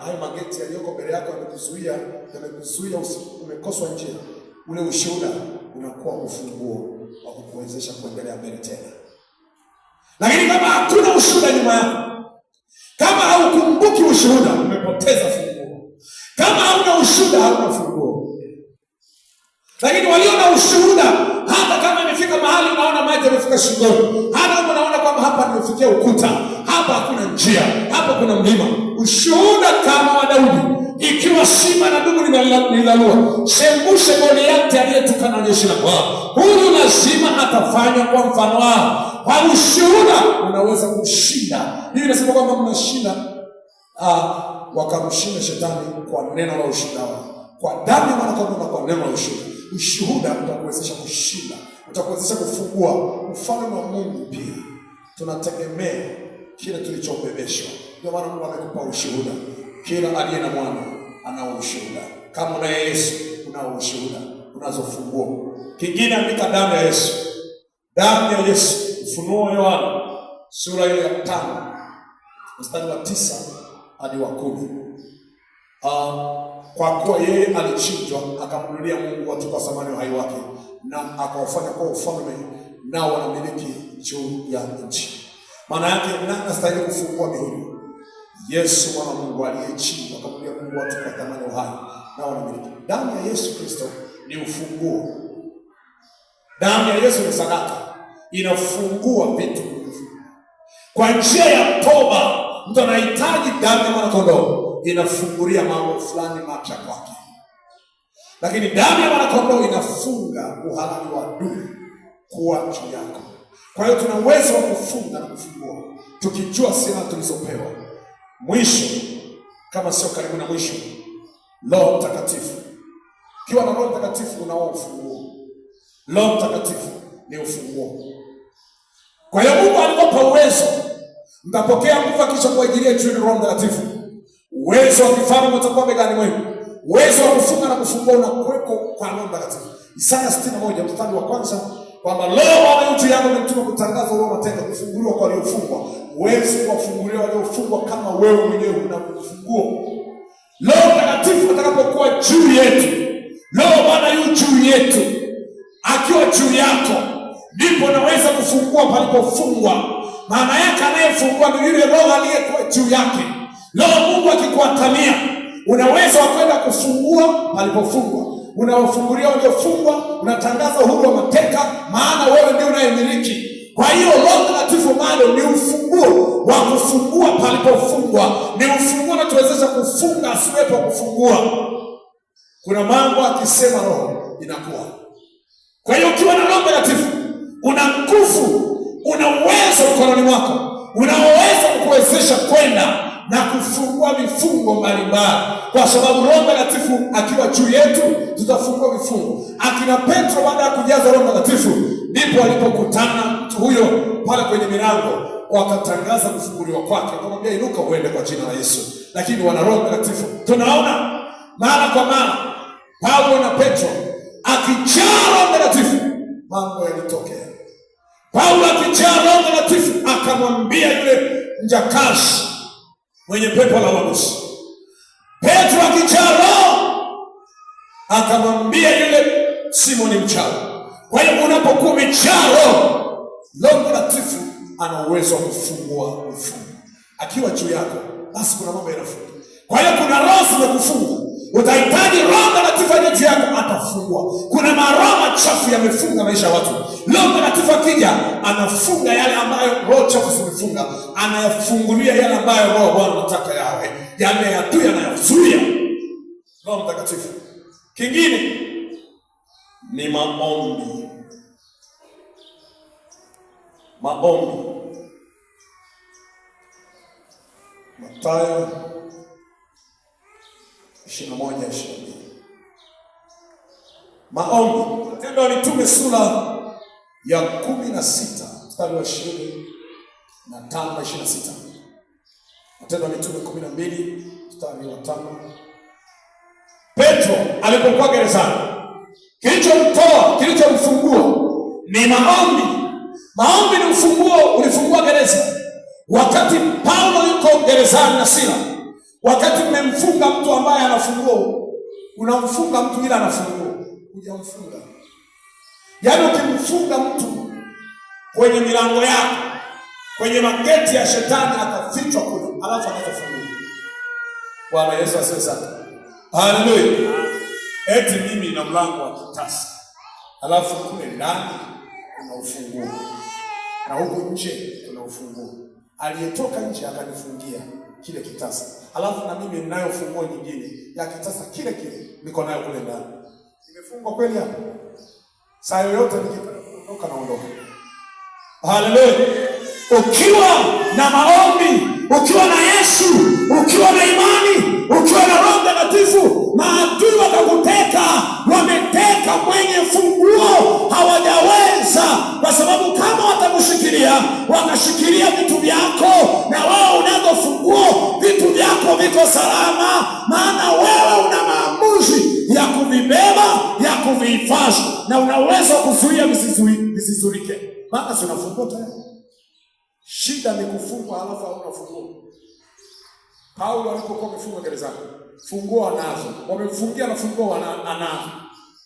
hayo mageti yaliyoko mbele yako yamekuzuia, umekoswa njia. Ule ushuhuda unakuwa ufunguo wa kukuwezesha kuendelea mbele tena. Lakini kama hakuna ushuhuda nyuma yako, kama haukumbuki ushuhuda, umepoteza funguo. Kama hauna ushuhuda, hauna funguo. Lakini walio na ushuhuda, hata kama imefika mahali unaona maji yamefika shingoni, hata kama unaona kwamba hapa nimefikia ukuta, hapa hakuna njia, hapa kuna mlima, ushuhuda kama wa Daudi. Ikiwa simba na dubu nilalua, sembushe Goliathi aliyetukana jeshi la Bwana, huyu lazima atafanywa kwa mfano wao. Kwa ushuhuda unaweza kushinda. Hivi nasema kwamba mnashinda, wakamshinda shetani kwa neno la ushuhuda wao, kwa damu ya mwana-kondoo na kwa neno la ushuhuda. Ushuhuda utakuwezesha kushinda, utakuwezesha kufungua ufalme wa Mungu. Pia tunategemea kile tulichobebeshwa. Ndio maana Mungu amekupa ushuhuda. Kila aliye na mwana anao ushuhuda. Kama unaye Yesu unao ushuhuda, unazo funguo. Kingine, andika damu ya Yesu. Damu ya Yesu. Ufunuo Yohana sura ile ya 5 mstari wa 9 hadi wa 10. Kwa kuwa yeye alichinjwa akamnunulia Mungu watu kwa thamani ya uhai wake, na akawafanya kwa ufalme, nao wanamiliki juu ya nchi. Maana yake nani anastahili kufungua mihuri? Yesu mwana Mungu aliyechinjwa akamnunulia Mungu watu kwa thamani ya uhai, nao wanamiliki. Damu ya Yesu Kristo ni ufunguo. Damu ya Yesu ni sadaka, inafungua vitu. Kwa njia ya toba, mtu anahitaji damu ya mwana-kondoo, inafungulia mambo fulani mapya kwake. Lakini damu ya mwana-kondoo inafunga uhalali wa adui kuwa juu yako. Kwa hiyo tuna uwezo wa kufunga na kufungua tukijua silaha tulizopewa. Mwisho, kama sio karibu na mwisho, Roho Mtakatifu. Ukiwa na Roho Mtakatifu unao ufunguo. Roho Mtakatifu ni ufunguo. Kwa hiyo Mungu aliwapa uwezo. Mtapokea nguvu akisha kuajilia juu ya Roho Mtakatifu. Uwezo wa kifalme utakuwa begani mwenu. Uwezo wa kufunga na kufungua unakuwepo kwa Roho Mtakatifu. Isaya 61 mstari wa 1 kwamba Roho Bwana juu yako ametuma kutangaza roho mateka, kufunguliwa kwa waliofungwa. Huwezi kuwafungulia waliofungwa kama wewe mwenyewe una ufunguo. Roho Mtakatifu atakapokuwa juu yetu, Roho Bwana yu juu yetu, akiwa juu yako, ndipo unaweza kufungua palipofungwa. Maana yake anayefungua ni yule Roho aliyekuwa juu yake. Roho Mungu akikuatamia, unaweza kwenda kufungua palipofungwa. Unawafungulia waliofungwa, unatangaza uhuru wa mateka, maana wewe ndio unayemiliki. Kwa hiyo Roho Mtakatifu bado ni ufunguo wa kufungua palipofungwa. Ni ufunguo unatuwezesha kufunga asiwepo kufungua. Kuna mambo akisema Roho inakuwa. Kwa hiyo ukiwa na Roho Mtakatifu, una nguvu, una uwezo mkononi mwako, unaoweza kukuwezesha kwenda na kufungua vifungo mbalimbali, kwa sababu Roho Mtakatifu akiwa juu yetu tutafungua vifungo. Akina Petro baada ya kujaza Roho Mtakatifu ndipo walipokutana mtu huyo pale kwenye milango, wakatangaza kufunguliwa kwake, akamwambia inuka uende kwa jina la Yesu. Lakini wana Roho Mtakatifu. Tunaona mara kwa mara Paulo na Petro akijaa Roho Mtakatifu mambo yalitokea. Paulo akijaa Roho Mtakatifu akamwambia yule mjakazi mwenye pepo la uaguzi. Petro akijaa Roho akamwambia yule Simoni mchawi. Kwa hiyo unapokuwa umejaa Roho, Roho Mtakatifu ana uwezo wa kufungua vifungo. Akiwa juu yako, basi kuna mambo yanafunga. Kwa hiyo kuna roho zimekufunga, utahitaji Roho Mtakatifu aje juu yako, atafungua. Kuna maroho machafu yamefunga maisha ya watu. Roho Mtakatifu akija, anafunga yale ambayo roho chafu zimefunga, anayafungulia yale ambayo Roho Bwana anataka yawe, yale adui anayazuia. Roho Mtakatifu. Kingine ni maombi. Maombi. Mathayo 21:22. Maombi. Matendo ya Mitume sura ya 16 mstari wa 25 na 26. Matendo ya Mitume 12 mstari wa 5. Petro alipokuwa gerezani, kilichomfungua ni maombi. Maombi ni ufunguo, ulifungua gereza. Wakati Paulo yuko gerezani na Sila, wakati mmemfunga mtu ambaye anafungua, unamfunga mtu ila anafungua, hujamfunga. Yaani ukimfunga mtu kwenye milango yako, kwenye mageti ya shetani, akafichwa kule, alafu akafungua. Bwana Yesu asifiwe sana. Haleluya. Eti mimi na mlango wa kitasa, alafu kule ndani kuna ufunguo, na huko nje kuna ufunguo. Aliyetoka nje akanifungia kile kitasa, alafu na mimi ninayo funguo nyingine ya kitasa kile kile niko nayo kule ndani. Nimefungwa kweli hapo? Saa yoyote nikitoka naondoka. Haleluya. Ukiwa na maombi, ukiwa na Yesu, ukiwa na imani, ukiwa na Roho Mtakatifu, maadui wakakuteka, wameteka mwenye funguo, hawajaweza. Kwa sababu kama watakushikilia, wakashikilia vitu vyako, na wao unazo funguo, vitu vyako viko salama, maana wewe una maamuzi ya kuvibeba, ya kuvihifadhi, na una uwezo wa kuzuia visizurike. Maana si unafungua tayari. Shida ni kufungwa halafu hauna funguo. Paulo alipokuwa amefungwa gerezani, funguo anazo. Wamemfungia na funguo anazo.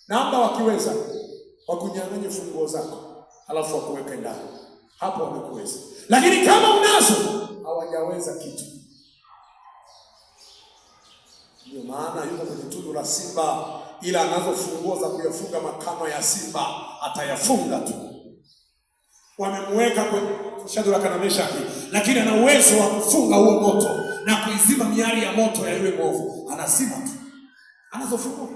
Naomba wakiweza wakunyang'anye funguo zako, halafu wakuweke ndani. Hapo wamekuweza. Lakini kama unazo, hawajaweza kitu. Ndio maana yuko kwenye tundu la simba, ila anazo funguo za kuyafunga makano ya simba, atayafunga tu. Wamemweka kwenye Shadraka na Meshaki, lakini ana uwezo wa kufunga huo moto na kuizima miali ya moto ya yule mwovu. Anazima tu, anazofungua.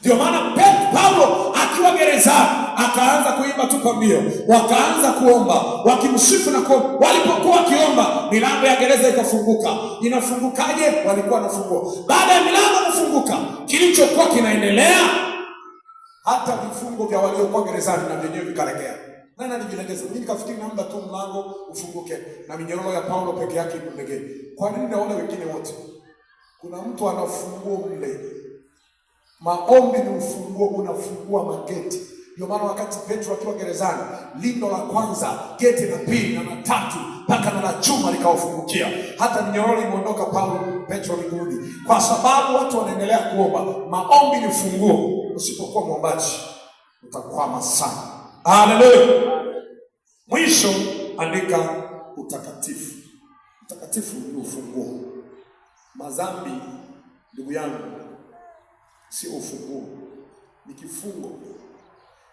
Ndio maana Paulo akiwa gerezani akaanza kuimba tu kwa mbio, wakaanza kuomba, wakimsifu na kuomba. Walipokuwa wakiomba, milango ya gereza ikafunguka. Inafungukaje? Walikuwa wanafungua. Baada ya milango kufunguka, kilichokuwa kinaendelea, hata vifungo vya waliokuwa gerezani na vyenyewe vikalegea. Nani alijilegeza? Mimi nikafikiri naomba tu mlango ufunguke na minyororo ya Paulo peke yake ilegee. Kwa nini na wale wengine wote? Kuna mtu ana funguo mle. Maombi ni ufunguo, unafungua mageti. Ndio maana wakati Petro akiwa gerezani, lindo la kwanza, geti la pili na la tatu mpaka na la chuma likawafungukia. Hata minyororo imeondoka Petro miguuni, kwa sababu watu wanaendelea kuomba. Maombi ni funguo. Usipokuwa mwombaji utakwama sana. Haleluya. Mwisho andika utakatifu. Utakatifu ni ufunguo. Madhambi, ndugu yangu, sio ufunguo, ni kifungo,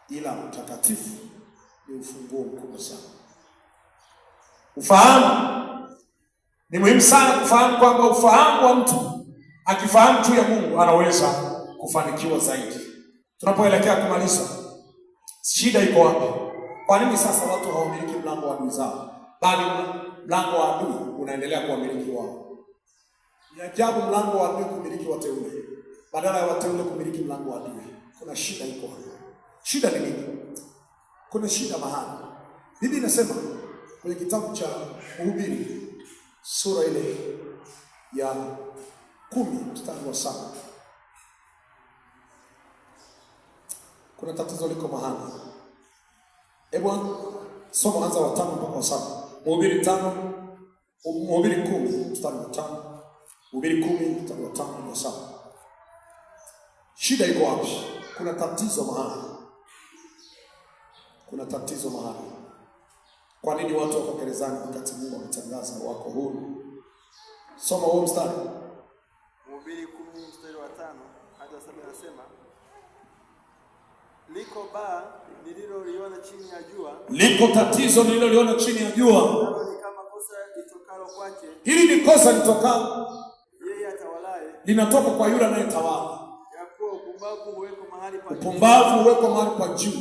ila utakatifu ni ufunguo mkubwa sana. Ufahamu ni muhimu sana, kufahamu kwamba ufahamu wa mtu akifahamu tu ya Mungu anaweza kufanikiwa zaidi. Tunapoelekea kumaliza, shida iko wapi? Kwa nini sasa watu hawamiliki mlango wa adui zao, bali mlango wa adui unaendelea kuwamiliki wao? Ni ajabu mlango wa adui kumiliki wateule badala ya wateule kumiliki mlango wa adui. Kuna shida iko hapo. Shida ni nini? Kuna shida mahali. Biblia inasema kwenye kitabu cha Mhubiri sura ile ya 10:7. Kuna tatizo liko mahali. Soma anza wa 5 mpaka wa 7. Mhubiri 10:5. Mhubiri 10:5-7. Shida iko wapi? Kuna tatizo mahali. Kuna tatizo mahali. Kwa nini watu wako gerezani wakati Mungu ametangaza wako huru? Soma huo mstari. Mhubiri 10:5 hadi 7 anasema, liko baa nililoliona chini ya jua. Liko tatizo nililoliona chini ya jua. Nalo ni kama kosa litokalo kwake. Hili ni kosa litokalo yeye atawalaye. Linatoka kwa yule anayetawala. Ya kuwa upumbavu huwekwa mahali pa juu. Upumbavu huwekwa mahali pa juu.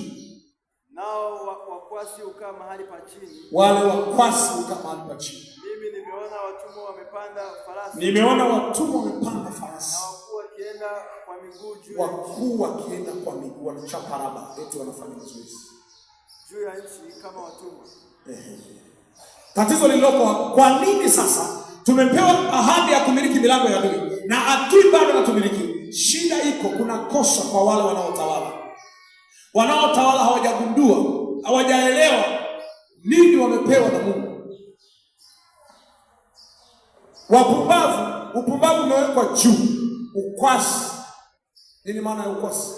Nao wakwasi hukaa mahali pa chini. Wale wakwasi hukaa mahali pa chini. Mimi nimeona watumwa wamepanda farasi. Nimeona watumwa wamepanda farasi. Na wakuu wakienda kwa miguu juu. Wakuu wakienda kwa miguu, wanachaparaba, eti wanafanya mazoezi juu ya nchi kama watumwa. Tatizo lililoko, kwa nini sasa tumepewa ahadi ya kumiliki milango ya adui na adui bado anatumiliki? Shida iko, kuna kosa kwa wale wanaotawala. Wanaotawala hawajagundua, hawajaelewa nini wamepewa na Mungu. Upumbavu umewekwa juu. Ukwasi. Nini maana ya ukwasi?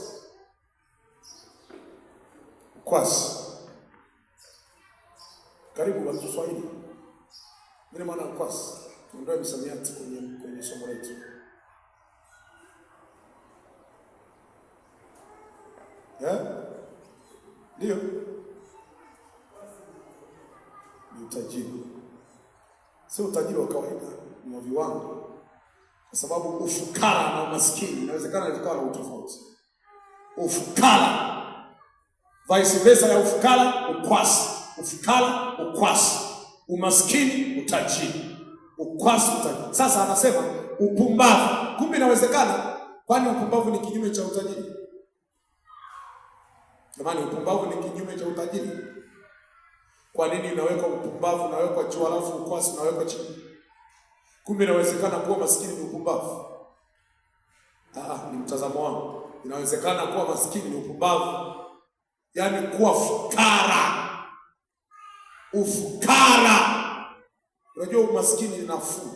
Ukwasi. Karibu watu Swahili. Nini maana ya ukwasi? Tuondoe msamiati kwenye somo letu. Ndio. Ni utajiri. Sio utajiri wa kawaida, ni wa viwango. Kwa sababu ufukara na umaskini inawezekana vikawa na utofauti. Ufukara, vice versa ya ufukara, ukwasi. Ufukara, ukwasi. Umaskini, utajiri. Ukwasi, utajiri. Sasa anasema upumbavu. Kumbe inawezekana, kwani upumbavu ni kinyume cha utajiri? Jamani, upumbavu ni kinyume cha utajiri. Kwa nini inawekwa upumbavu unawekwa juu alafu ukwasi unawekwa chini? Kumbe inawezekana kuwa maskini ni upumbavu. Ni mtazamo wangu. Inawezekana kuwa maskini ni upumbavu. Yaani kuwa fukara. Ufukara. Unajua umaskini ni nafuu.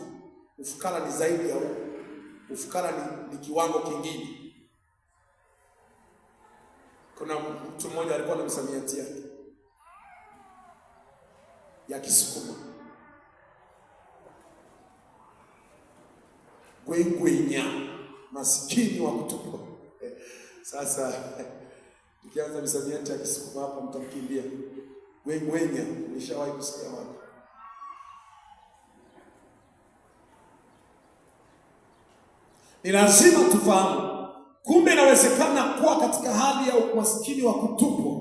Ufukara ni zaidi ya huo. Ufukara ni kiwango kingine. Kuna mtu mmoja alikuwa na msamiati yake ya Kisukuma. Gwengwenya, maskini wa kutupwa. Sasa ukianza msamiati ya Kisukuma hapa mtamkimbia. Gwengwenya, nishawahi kusikia wapi? Ni lazima tufahamu, kumbe inawezekana kuwa katika hali ya umaskini wa kutupwa.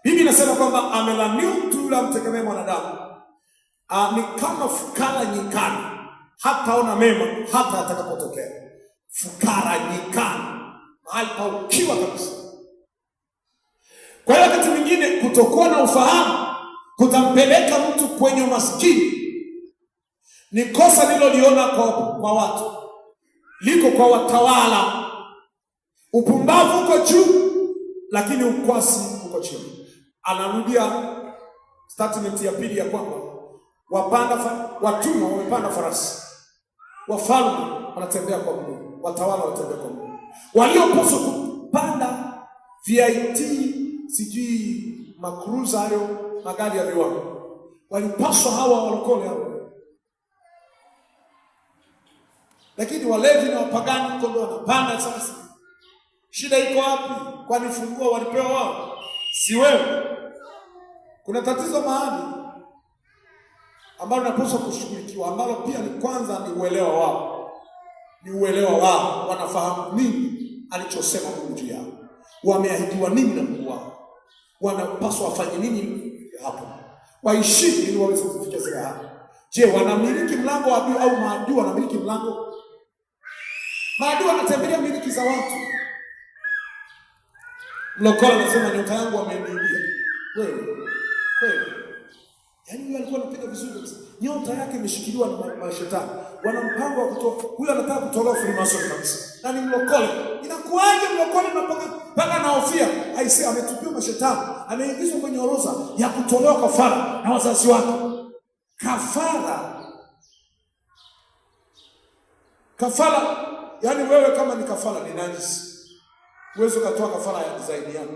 Biblia inasema kwamba amelaniwa mtu yule amtegemea mwanadamu. Ni kama fukara nyikani, hataona mema hata atakapotokea. Fukara nyikani, mahali pa ukiwa kabisa. Kwa hiyo wakati mwingine kutokuwa na ufahamu kutampeleka mtu kwenye umaskini. Ni kosa nililoliona kwa watu, liko kwa watawala. Upumbavu uko juu, lakini ukwasi uko chini. Anarudia statement ya pili ya kwamba watumwa wamepanda farasi, wafalme wanatembea kwa mguu, watawala wanatembea kwa mguu. Waliopaswa kupanda VIT, sijui makruza hayo magari ya viwango, walipaswa hawa walokole hao. Lakini walevi na wapagani kondo wanapanda sasa. Shida iko wapi? Kwani funguo walipewa wao, si wewe? Kuna tatizo mahali ambalo linapaswa kushughulikiwa, ambalo pia ni kwanza ni uelewa wao. Ni uelewa wao, wanafahamu nini alichosema Mungu juu yao, wameahidiwa nini na Mungu wao, wanapaswa wafanye nini hapo, waishi ili waweze kufikia zile hapo. Je, wanamiliki mlango wa adui au maadui wanamiliki mlango? Maadui wanatembelea miliki za watu. Mlokole anasema nyota yangu wameniibia. Kweli. Yaani huyu alikuwa anapiga vizuri kabisa. Nyota yake imeshikiliwa na mashetani. Wana mpango wa kutoa. Huyu anataka kutolewa Freemason kabisa. Na ni mlokole. Inakuaje mlokole mpaka naofia? Aisee, ametupiwa mashetani. Ameingizwa kwenye orodha ya kutolewa kafara na wazazi wake. Kafara. Yaani wewe kama ni kafara ni najisi. Uwezo katoa kafara ya zaidi yako.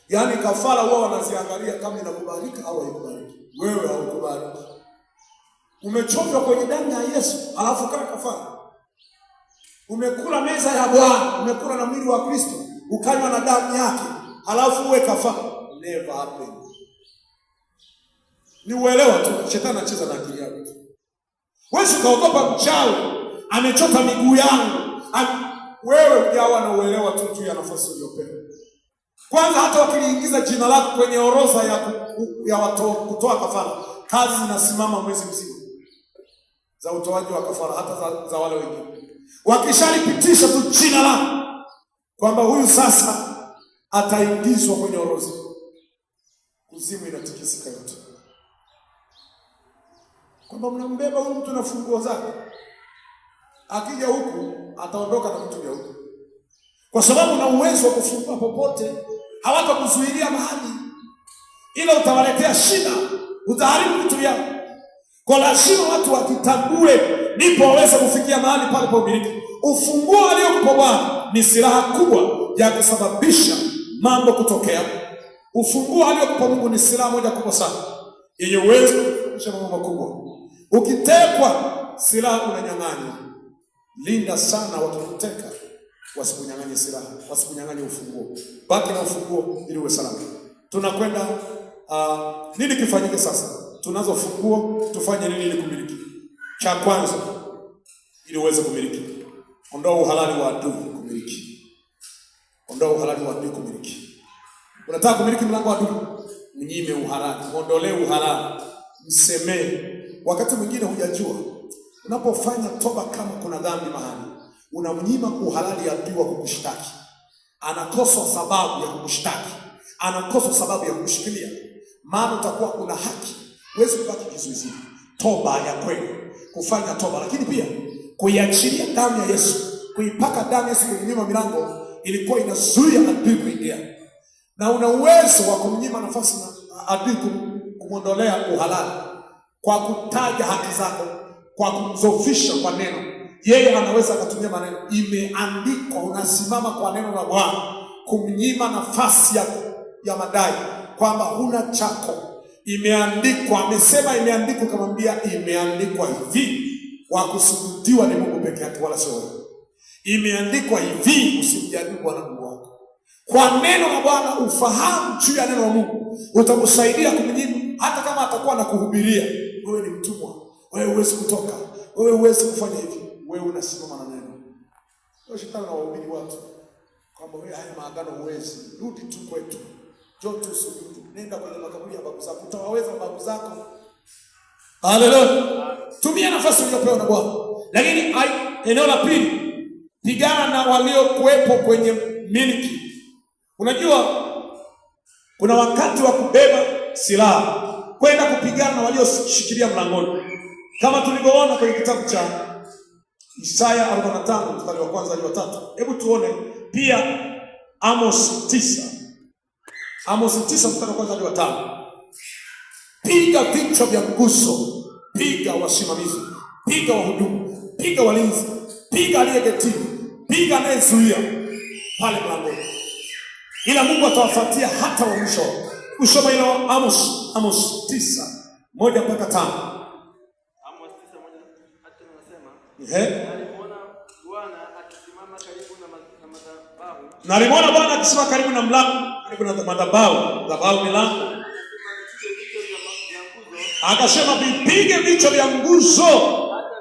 Yaani kafara wao wanaziangalia kama inakubalika au haikubaliki. Wewe haukubaliki. Umechomwa kwenye damu ya Yesu, alafu kama kafara. Umekula meza ya Bwana, umekula na mwili wa Kristo, ukanywa na damu yake, alafu uwe kafara. Never happen. Ni uelewa tu, shetani anacheza na akili yako. Wewe ukaogopa mchawi, amechota miguu yangu. Wewe hujawa na uelewa tu juu ya nafasi uliyopewa. Kwanza hata wakiliingiza jina lako kwenye orodha ya watu kutoa kafara, kazi zinasimama mwezi mzima za utoaji wa kafara, hata za wale wengine. Wakishalipitisha tu jina lako kwamba huyu sasa ataingizwa kwenye orodha, kuzimu inatikisika yote. Kwamba mnambeba huyu mtu na funguo zake, akija huku ataondoka na vitu vya huku. Kwa sababu una uwezo wa kufungua popote, hawatakuzuilia mahali, ila utawaletea shida, utaharibu vitu vyao. Kwa lazima watu wakitambue, ndipo waweze kufikia mahali pale pa umiliki. Ufunguo aliokupa Bwana ni silaha kubwa ya kusababisha mambo kutokea. Ufunguo aliokupa Mungu ni silaha moja kubwa sana yenye uwezo kusababisha mambo makubwa. Ukitekwa, silaha unanyang'anya. Linda sana wakikuteka, wasikunyang'anye silaha, wasikunyang'anye ufunguo. Baki na ufunguo ili uwe salama. Tunakwenda nini kifanyike sasa? Tunazo funguo, tufanye nini ili kumiliki? Cha kwanza, ili uweze kumiliki, ondoa uhalali wa adui kumiliki. Ondoa uhalali wa adui kumiliki. Unataka kumiliki mlango wa adui? Mnyime uhalali, ondolee uhalali, msemee. Wakati mwingine hujajua, unapofanya toba kama kuna dhambi mahali, unamnyima uhalali adui wa kukushtaki. Anakosa sababu ya kukushtaki, anakosa sababu ya kukushikilia. Maana utakuwa una haki, huwezi kubaki kizuizini. Toba ya kweli, kufanya toba, lakini pia kuiachilia damu ya Yesu, kuipaka damu ya Yesu kwenye milango ilikuwa inazuia adui kuingia. Na una uwezo wa kumnyima nafasi na adui kumwondolea uhalali kwa kutaja haki zako, kwa kumzofisha kwa neno. Yeye anaweza akatumia maneno. Imeandikwa, unasimama kwa neno la Bwana, kumnyima nafasi ya madai kwamba huna chako. Imeandikwa, amesema imeandikwa, kamwambia imeandikwa hivi, wa kusujudiwa ni Mungu peke yake wala sio wewe. Imeandikwa hivi, usimjaribu Bwana Mungu wako. Kwa neno la Bwana, ufahamu juu ya neno la Mungu utakusaidia kumjibu, hata kama atakuwa anakuhubiria wewe ni mtumwa, wewe huwezi kutoka, wewe huwezi kufanya hivi. Wewe unasimama na neno. Wewe shetani anawahubiri watu kwamba wewe haya maagano huwezi, rudi tu kwetu, njoo tu sujudu, nenda kwenye makaburi ya babu zako, utawaweza babu zako. Haleluya. Tumia nafasi uliyopewa na Bwana. Lakini eneo la pili, pigana na waliokuwepo kwenye miliki. Unajua kuna wakati wa kubeba silaha kwenda kupigana na walioshikilia mlangoni, kama tulivyoona kwenye kitabu cha Isaya 45 mstari wa kwanza hadi wa 3. Hebu tuone pia Amos 9. Amos 9 mstari wa kwanza hadi wa 5. Piga vichwa vya nguzo, piga wasimamizi, piga wahudumu, piga walinzi, piga aliyeketibu, piga anayezuia pale mlangoni, ila Mungu atawafuatia hata wa mwisho. Usoma hilo Amos 9:1 mpaka 5. Amos 9:1 hata nasema, Nalimuona Bwana akisimama karibu na madhabahu. Karibu na madhabahu milango. Akasema vipige vichwa vya nguzo. Hata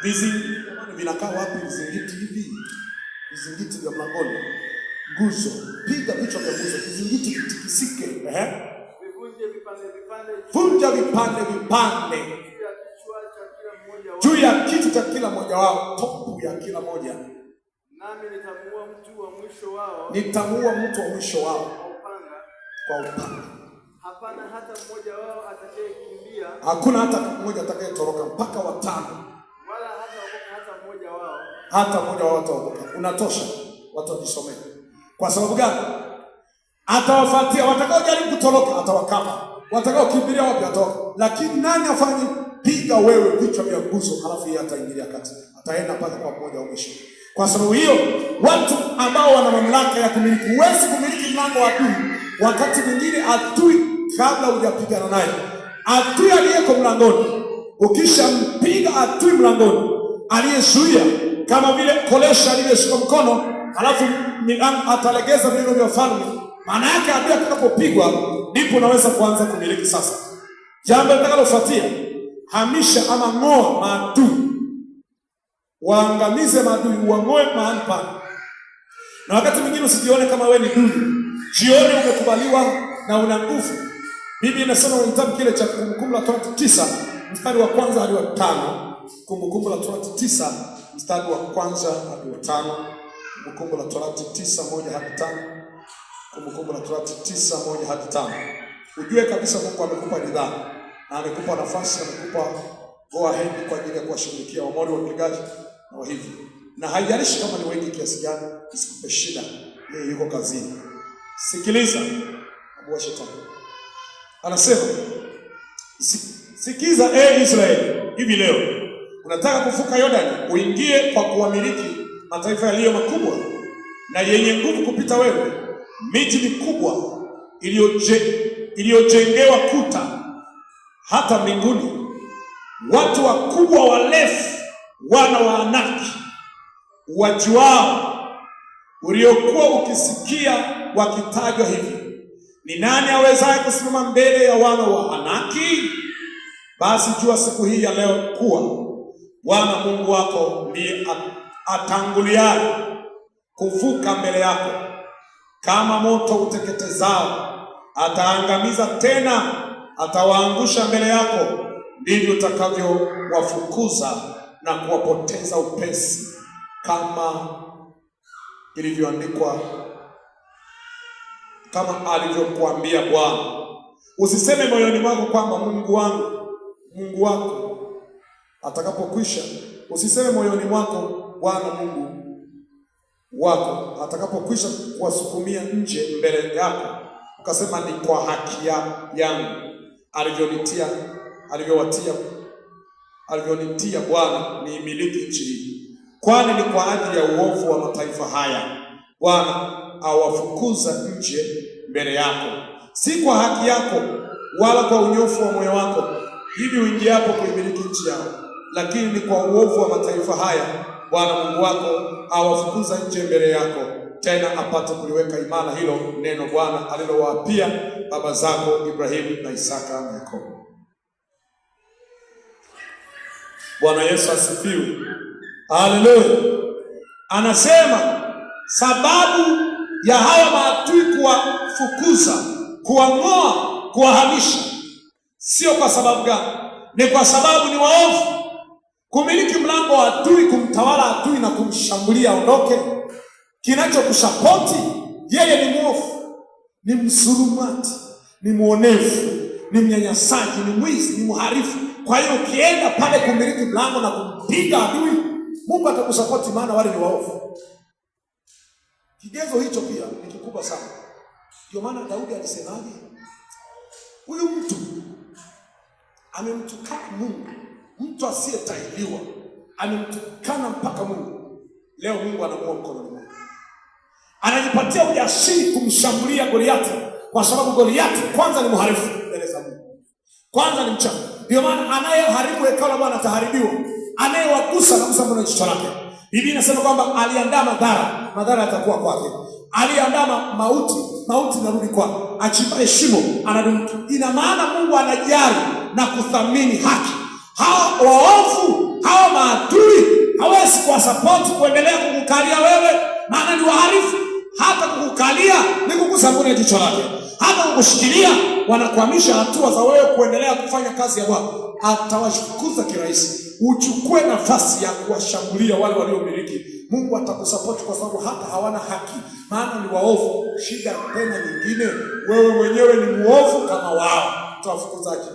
vizingiti vinakaa wapi vizingiti hivi? Vizingiti vya mlangoni. Nguzo. Piga vichwa vya nguzo. Vizingiti vitikisike. Vivunje vipande. Vunja vipande. Juu ya kichwa cha kila mmoja wao. Topu ya kila moja. Nami nitamuua mtu wa mwisho wao. Kwa upanga. Hapana hata mmoja wao atakayekimbia. Hakuna hata mmoja atakayetoroka mpaka 5. Wala hata mmoja wao. Hata mmoja wao ataokoka. Unatosha. Watu wakisomea. Kwa sababu gani? Atawafuatia. Watakaojaribu kutoroka atawakama. Watakaokimbilia wapi atatoka. Lakini nani afanye? Piga wewe vichwa vya nguzo, halafu yeye ataingilia kati. Ataenda mpaka kwa mmoja wa mwisho. Kwa sababu hiyo, watu ambao wana mamlaka ya kumiliki, huwezi kumiliki mlango wa adui. Wakati mwingine adui kabla hujapigana naye, adui aliyeko mlangoni, ukishampiga adui mlangoni, aliyezuia kama vile kolesha aliyeshika mkono, halafu atalegeza viuno vya ufalme. Maana yake adui atakapopigwa, ndipo unaweza kuanza kumiliki sasa. Jambo litakalofuatia, hamisha ama ng'oa maadui. Waangamize maadui, uang'oe mahali pale. Na wakati mwingine usijione kama wewe ni duni. Jione umekubaliwa na una nguvu. Biblia inasema kwenye kitabu kile cha Kumbukumbu la Torati 9 mstari wa 1 hadi wa 5. Kumbukumbu la Torati 9 mstari wa 1 hadi wa 5. Kumbukumbu la Torati 9:1 hadi 5. Kumbukumbu la Torati 9:1 hadi 5. Ujue kabisa Mungu amekupa nidhamu na amekupa nafasi, amekupa go ahead kwa ajili ya kuwashughulikia Waamori, wapigaji na wahivi. Na haijalishi kama ni wengi kiasi gani, isikupe shida. Yeye yuko kazini. Sikiliza, Abu Shetani anasema, sikiza Israeli, hivi leo unataka kuvuka Yordani uingie kwa kuwamiliki mataifa yaliyo makubwa na yenye nguvu kupita wewe, miji mikubwa iliyojengewa kuta hata mbinguni, watu wakubwa warefu, wana wa Anaki, wajuao, uliokuwa ukisikia wakitajwa hivi. Ni nani awezaye kusimama mbele ya wana wa Anaki? Basi jua siku hii ya leo kuwa Bwana Mungu wako ndiye atanguliaye kuvuka mbele yako. Kama moto uteketezao ataangamiza, tena atawaangusha mbele yako. Ndivyo utakavyowafukuza na kuwapoteza upesi, kama ilivyoandikwa, kama alivyokuambia Bwana. Usiseme moyoni mwako kwamba Mungu wako atakapokwisha. Usiseme moyoni mwako Bwana Mungu wako atakapokwisha kuwasukumia nje mbele yako, ukasema ni kwa haki yangu alivyonitia Bwana niimiliki nchi hii. Kwani ni kwa ajili ya uovu wa mataifa haya Bwana awafukuza nje mbele yako, si kwa haki yako wala kwa unyofu wa moyo wako, hivi uingiapo kuimiliki nchi yao, lakini ni kwa uovu wa mataifa haya Bwana Mungu wako awafukuza nje mbele yako, tena apate kuliweka imara hilo neno Bwana alilowaapia baba zako Ibrahimu na Isaka na Yakobo. Bwana Yesu asifiwe. Haleluya. Anasema sababu ya hawa maadui kuwafukuza, kuwang'oa, kuwahamisha, sio kwa sababu gani? Ni kwa sababu ni waovu. Kumiliki mlango wa adui, kumtawala adui na kumshambulia aondoke, kinachokusapoti yeye ni mwovu, ni msulumati, ni muonevu, ni mnyanyasaji, ni mwizi, ni mharifu. Kwa hiyo ukienda pale kumiliki mlango na kumpiga adui, Mungu atakusapoti, maana wale ni waovu. Kigezo hicho pia ni kikubwa sana. Ndio maana Daudi alisemaje? Huyu mtu amemtukana Mungu, mtu asiyetahiriwa amemtukana mpaka Mungu. Leo Mungu anamuua mkononi mwake. Anajipatia ujasiri kumshambulia Goliati, kwa sababu Goliati kwanza ni mharifu mbele za Mungu. Kwanza ni mchafu. Ndio maana anayeharibu hekalu la Bwana ataharibiwa. Anayewagusa na kugusa mbona jicho lake. Biblia inasema kwamba aliandaa madhara yatakuwa kwake. Aliandaa mauti narudi kwake. Achimbaye shimo anadumbukia. Ina maana Mungu anajali na kuthamini haki. Hao waovu, hao maadui hawezi kuwasapoti kuendelea kukukalia wewe, maana ni waharifu. Hata kukukalia ni kugusa mbona jicho lake. Hata kukushikilia wanakwamisha hatua za wewe kuendelea kufanya kazi ya Bwana. Atawafukuza kirahisi. Uchukue nafasi ya kuwashambulia wale waliomiliki. Mungu atakusapoti kwa sababu hata hawana haki, maana ni waovu. Shida tena nyingine, wewe mwenyewe ni muovu kama wao. Utawafukuzaje?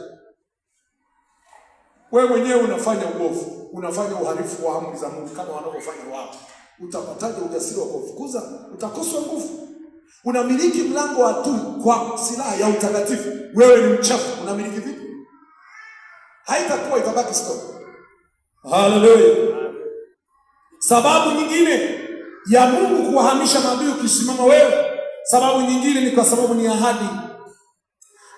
Wewe mwenyewe unafanya uovu, unafanya uhalifu wa amri za Mungu kama wanavyofanya wao. Utapataje ujasiri wa kufukuza? Utakoswa nguvu. Unamiliki mlango wa adui kwa silaha ya utakatifu. Wewe ni mchafu, unamiliki vipi? Haitakuwa, itabaki story. Haleluya. Sababu nyingine ya Mungu kuwahamisha maadui ukisimama wewe, sababu nyingine ni kwa sababu ni ahadi.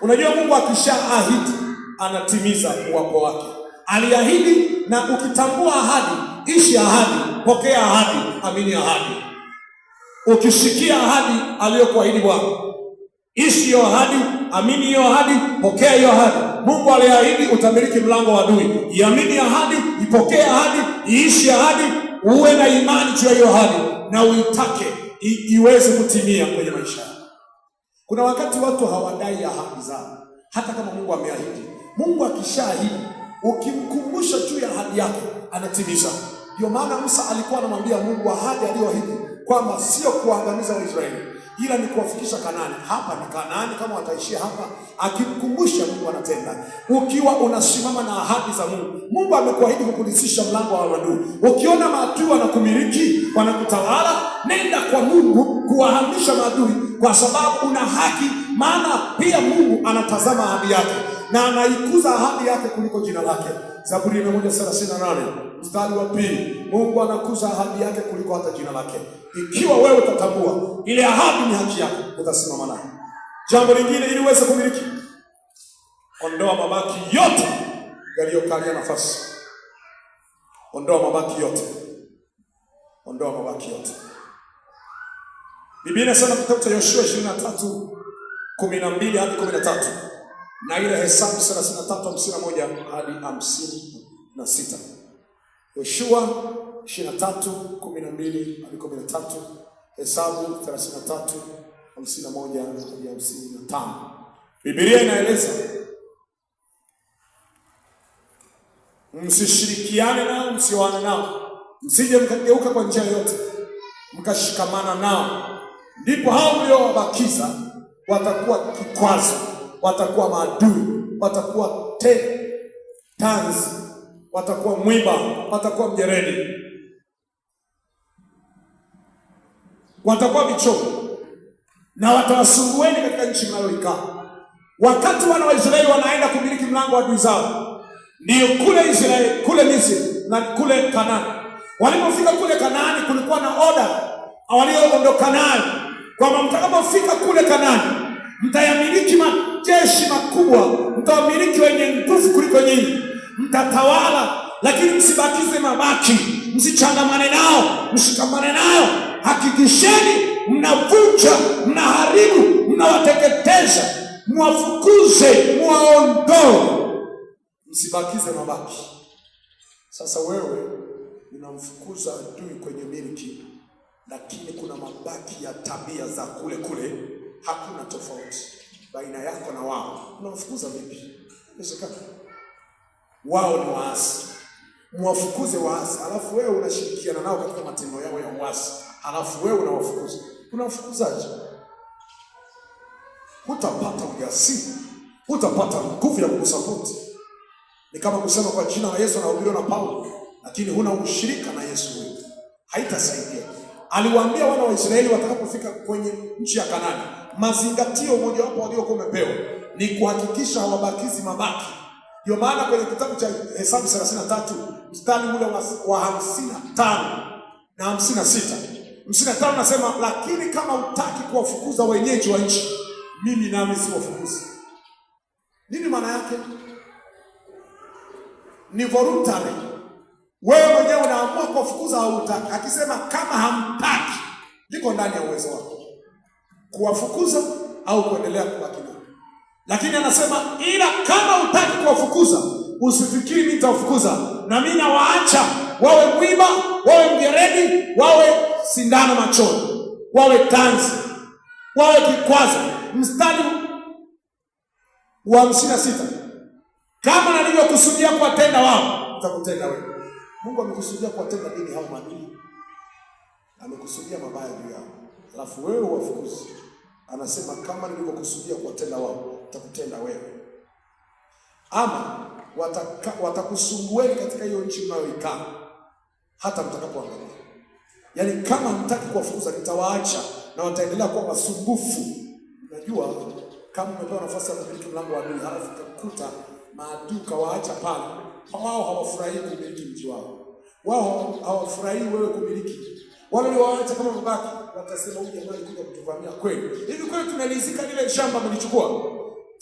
Unajua Mungu akishaahidi anatimiza uwapo wake. Aliahidi, na ukitambua ahadi, ishi ahadi, pokea ahadi, amini ahadi. Ukishikia ahadi aliyokuahidi Bwana, ishi hiyo ahadi, amini hiyo ahadi, pokea hiyo ahadi. Mungu aliahidi utamiliki mlango wa adui. Iamini ahadi, ipokee ahadi, iishi ahadi, uwe na imani juu ya hiyo ahadi na uitake iweze kutimia kwenye maisha yako. Kuna wakati watu hawadai ahadi zao, hata kama Mungu ameahidi. Mungu akishaahidi, ukimkumbusha juu ya ahadi yake, anatimiza. Ndio maana Musa alikuwa anamwambia Mungu ahadi aliyoahidi kwamba sio kuangamiza Waisraeli, ila ni kuwafikisha Kanaani. Hapa ni Kanaani, kama wataishia hapa. Akimkumbusha, Mungu anatenda. Ukiwa unasimama na ahadi za Mungu, Mungu amekuahidi kukulisisha mlango wa adui. Ukiona maadui wanakumiliki, wanakutawala, nenda kwa Mungu kuwahamisha maadui, kwa sababu una haki. Maana pia Mungu anatazama ahadi yake na anaikuza ahadi yake kuliko jina lake. Zaburi 138 mstari wa 2, Mungu anakuza ahadi yake kuliko hata jina lake. Ikiwa wewe utatambua ile ahadi ni haki yako, utasimama nayo. Jambo lingine, ili uweze kumiliki, ondoa mabaki yote yaliyokalia nafasi. Ondoa mabaki yote. Ondoa mabaki yote. Biblia inasema kitabu cha Yoshua 23:12 hadi 13, na ile Hesabu 33:51 hadi 56. Yoshua 23:12 hadi 13, Hesabu 33:51 hadi 55. Biblia inaeleza, msishirikiane nao, msioane nao, msije mkageuka kwa njia yote mkashikamana nao. Ndipo hao mliowabakiza watakuwa kikwazo, watakuwa maadui, watakuwa tanzi, watakuwa mwiba, watakuwa mjeredi, watakuwa vichogo, na watawasumbueni katika nchi mnayoikaa. Wakati wana wa Israeli wanaenda kumiliki mlango wa adui zao, ndio kule Israeli, kule Misri na kule Kanaani. Walipofika kule Kanaani, kulikuwa na oda walioondoka nayo kwamba mtakapofika kule Kanaani, mtayamiliki majeshi makubwa, mtawamiliki wenye nguvu kuliko nyinyi, mtatawala, lakini msibakize mabaki, msichangamane nao, mshikamane nao. Hakikisheni mnavunja, mnaharibu, mnawateketeza, mwafukuze, mwaondoe, msibakize mabaki. Sasa wewe unamfukuza adui kwenye miliki, lakini kuna mabaki ya tabia za kule kule. Hakuna tofauti baina yako na wao. Unamfukuza vipi? Inawezekana wao ni waasi, mwafukuze waasi, alafu wewe unashirikiana nao katika matendo yao ya uasi, alafu wewe unawafukuza. Unawafukuzaje? Hutapata ujasiri, hutapata nguvu ya kukusapoti. Ni kama kusema kwa jina la Yesu anahubiriwa na Paulo, lakini huna ushirika na Yesu wewe. Haitasaidia. aliwaambia wana wa Israeli watakapofika kwenye nchi ya Kanaani, mazingatio mojawapo waliokuwa wamepewa ni kuhakikisha hawabakizi mabaki. Ndio maana kwenye kitabu cha Hesabu 33 mstari ule wa 55 na 56, 55 nasema, lakini kama hutaki kuwafukuza wenyeji wa nchi, mimi nami siwafukuzi. Nini maana yake? Ni voluntary. Wewe mwenyewe unaamua kuwafukuza au hutaki. Akisema kama hamtaki, liko ndani ya uwezo wako kuwafukuza au kuendelea kubaki nao. Lakini anasema ila kama hutaki kuwafukuza, usifikiri mimi nitawafukuza, na mimi nawaacha wawe mwiba, wawe mgeredi, wawe sindano machoni, wawe tanzi, wawe kikwazo. Mstari wa 56, kama nilivyokusudia kuwatenda wao, nitakutenda wewe. Mungu amekusudia kuwatenda nini hao maadui? Amekusudia mabaya juu yao, alafu wewe wafukuzi. Anasema kama nilivyokusudia kuwatenda wao, nitakutenda wewe. Ama watakusumbueni katika hiyo nchi mnayoikaa hata mtakapoangamia. Yaani kama mtaki kuwafukuza, nitawaacha na wataendelea kuwa wasumbufu. Unajua kama umepewa nafasi ya kumiliki mlango wa adui, halafu utakuta maadui kawaacha pale, wao hawafurahii kumiliki mji wao. Wao hawafurahii wewe kumiliki. Wale waliowaacha kama mabaki watasema huyu jamaa alikuja kutuvamia kweli. Hivi kweli tunalizika lile shamba mlichukua?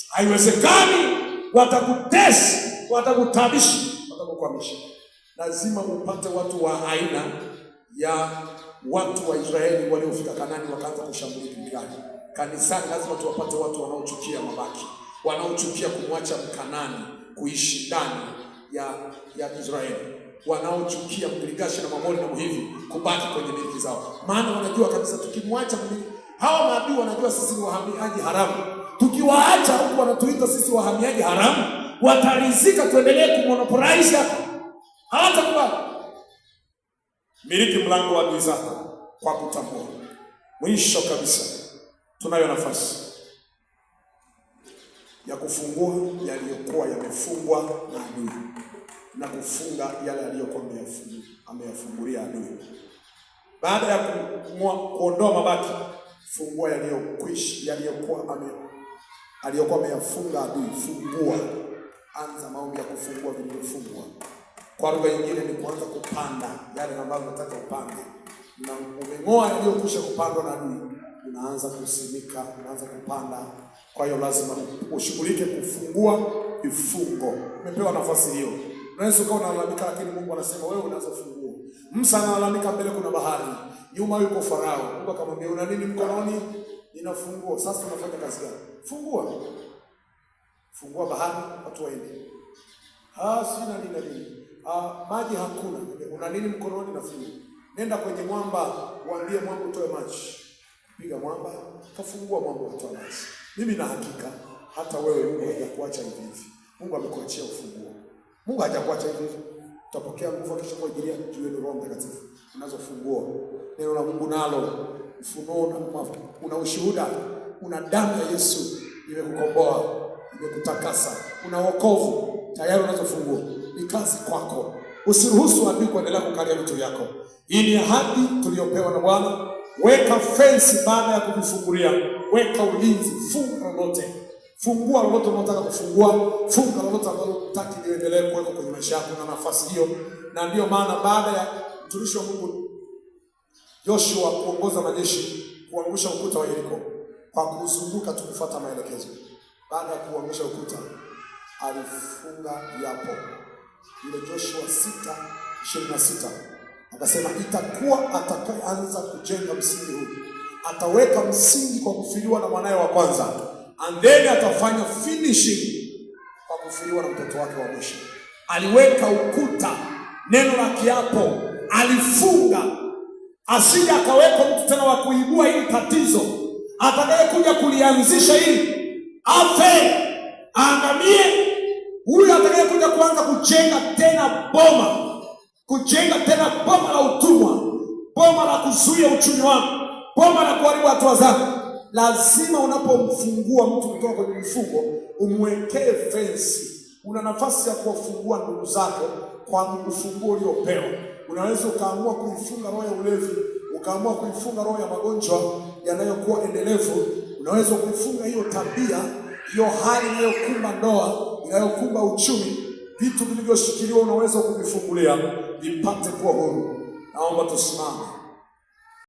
Haiwezekani. Watakutesi, watakutabishi, watakukwamisha. Lazima upate watu wa aina ya watu wa Israeli waliofika Kanaani wakaanza kushambulia Gilgali. Kanisani lazima tuwapate watu wanaochukia mabaki, wanaochukia kumwacha Mkanani kuishi ndani ya Israeli, wanaochukia Mgirigashi na Mamoni na Muhivi kubaki kwenye miliki zao. Maana wanajua kabisa tukimwacha miliki, hawa maadui wanajua sisi ni wahamiaji haramu. Tukiwaacha huku wanatuita sisi wahamiaji haramu, watarizika tuendelee kumonopolize hapa. Hawatakubali. Miliki mlango wa adui zako kwa kutambua. Mwisho kabisa, tunayo nafasi ya kufungua yaliyokuwa yamefungwa na adui na kufunga yale aliyokuwa ameyafungulia adui. Baada ya kuondoa mabaki, fungua aliyokuwa ameyafunga adui. Fungua, anza maombi ya kufungua vilivyofungwa. Kwa lugha nyingine ni kuanza kupanda yale ambayo unataka upande. Na umeng'oa yaliyokwisha kupandwa na adui, unaanza kusimika, unaanza kupanda. Kwa hiyo lazima ushughulike kufungua vifungo. Umepewa nafasi hiyo. Unaweza ukawa unalalamika, lakini Mungu anasema wewe unaanza kufungua. Musa analalamika, mbele kuna bahari, nyuma yuko Farao. Mungu akamwambia, una nini mkononi? Ninafungua. Sasa unafanya kazi gani? Fungua. Fungua bahari, watu waende. Sina nini. Maji hakuna. Una nini mkononi? Nafungua. Nenda kwenye mwamba, uambie mwamba utoe maji. Piga mwamba, kafungua mwamba utoe maji. Mimi na hakika hata wewe Mungu hajakuacha hivi hivi. Mungu amekuachia ufunguo. Mungu hajakuacha hivi hivi. Utapokea nguvu kisha kuajilia juu ya Roho Mtakatifu. Unazofungua. Neno la Mungu nalo ufunuo, una ushuhuda, una damu ya Yesu imekukomboa, imekutakasa. Una wokovu, tayari unazofungua. Ni kazi kwako. Usiruhusu adui kuendelea kukalia vitu vyako. Hii ni ahadi tuliyopewa na Bwana. Weka fence baada ya kukufungulia. Weka ulinzi, funga lolote. Fungua lolote unataka kufungua, funga lolote ambalo unataka liendelee kuweka kwenye maisha yako na nafasi hiyo. Na ndio maana baada ya mtumishi wa Mungu Joshua kuongoza majeshi kuangusha ukuta wa Yeriko kwa kuzunguka tukufuata maelekezo, baada ya kuangusha ukuta alifunga yapo. Ile Joshua 6:26 akasema, itakuwa atakayeanza kujenga msingi huu ataweka msingi kwa kufiliwa na mwanae wa kwanza, and then atafanya finishing kwa kufiliwa na mtoto wake wa mwisho. Aliweka ukuta, neno la kiapo, alifunga asije akaweka mtu tena wa kuibua hili tatizo, atakaye kuja kulianzisha hili afe, aangamie. Huyu atakaye kuja kuanza kujenga tena boma la utumwa, boma la kuzuia uchumi wako, boma la kuharibu hatua zako. Lazima unapomfungua mtu kutoka kwenye mfungo umwekee fensi. Una nafasi ya kuwafungua ndugu zako kwa ufunguo uliopewa. Unaweza ukaamua kuifunga roho ya ulevi ukaamua kuifunga roho ya magonjwa yanayokuwa endelevu, unaweza kuifunga hiyo tabia, hiyo hali inayokumba ndoa, inayokumba uchumi, vitu vilivyoshikiliwa unaweza kuvifungulia vipate kuwa huru. Naomba tusimame.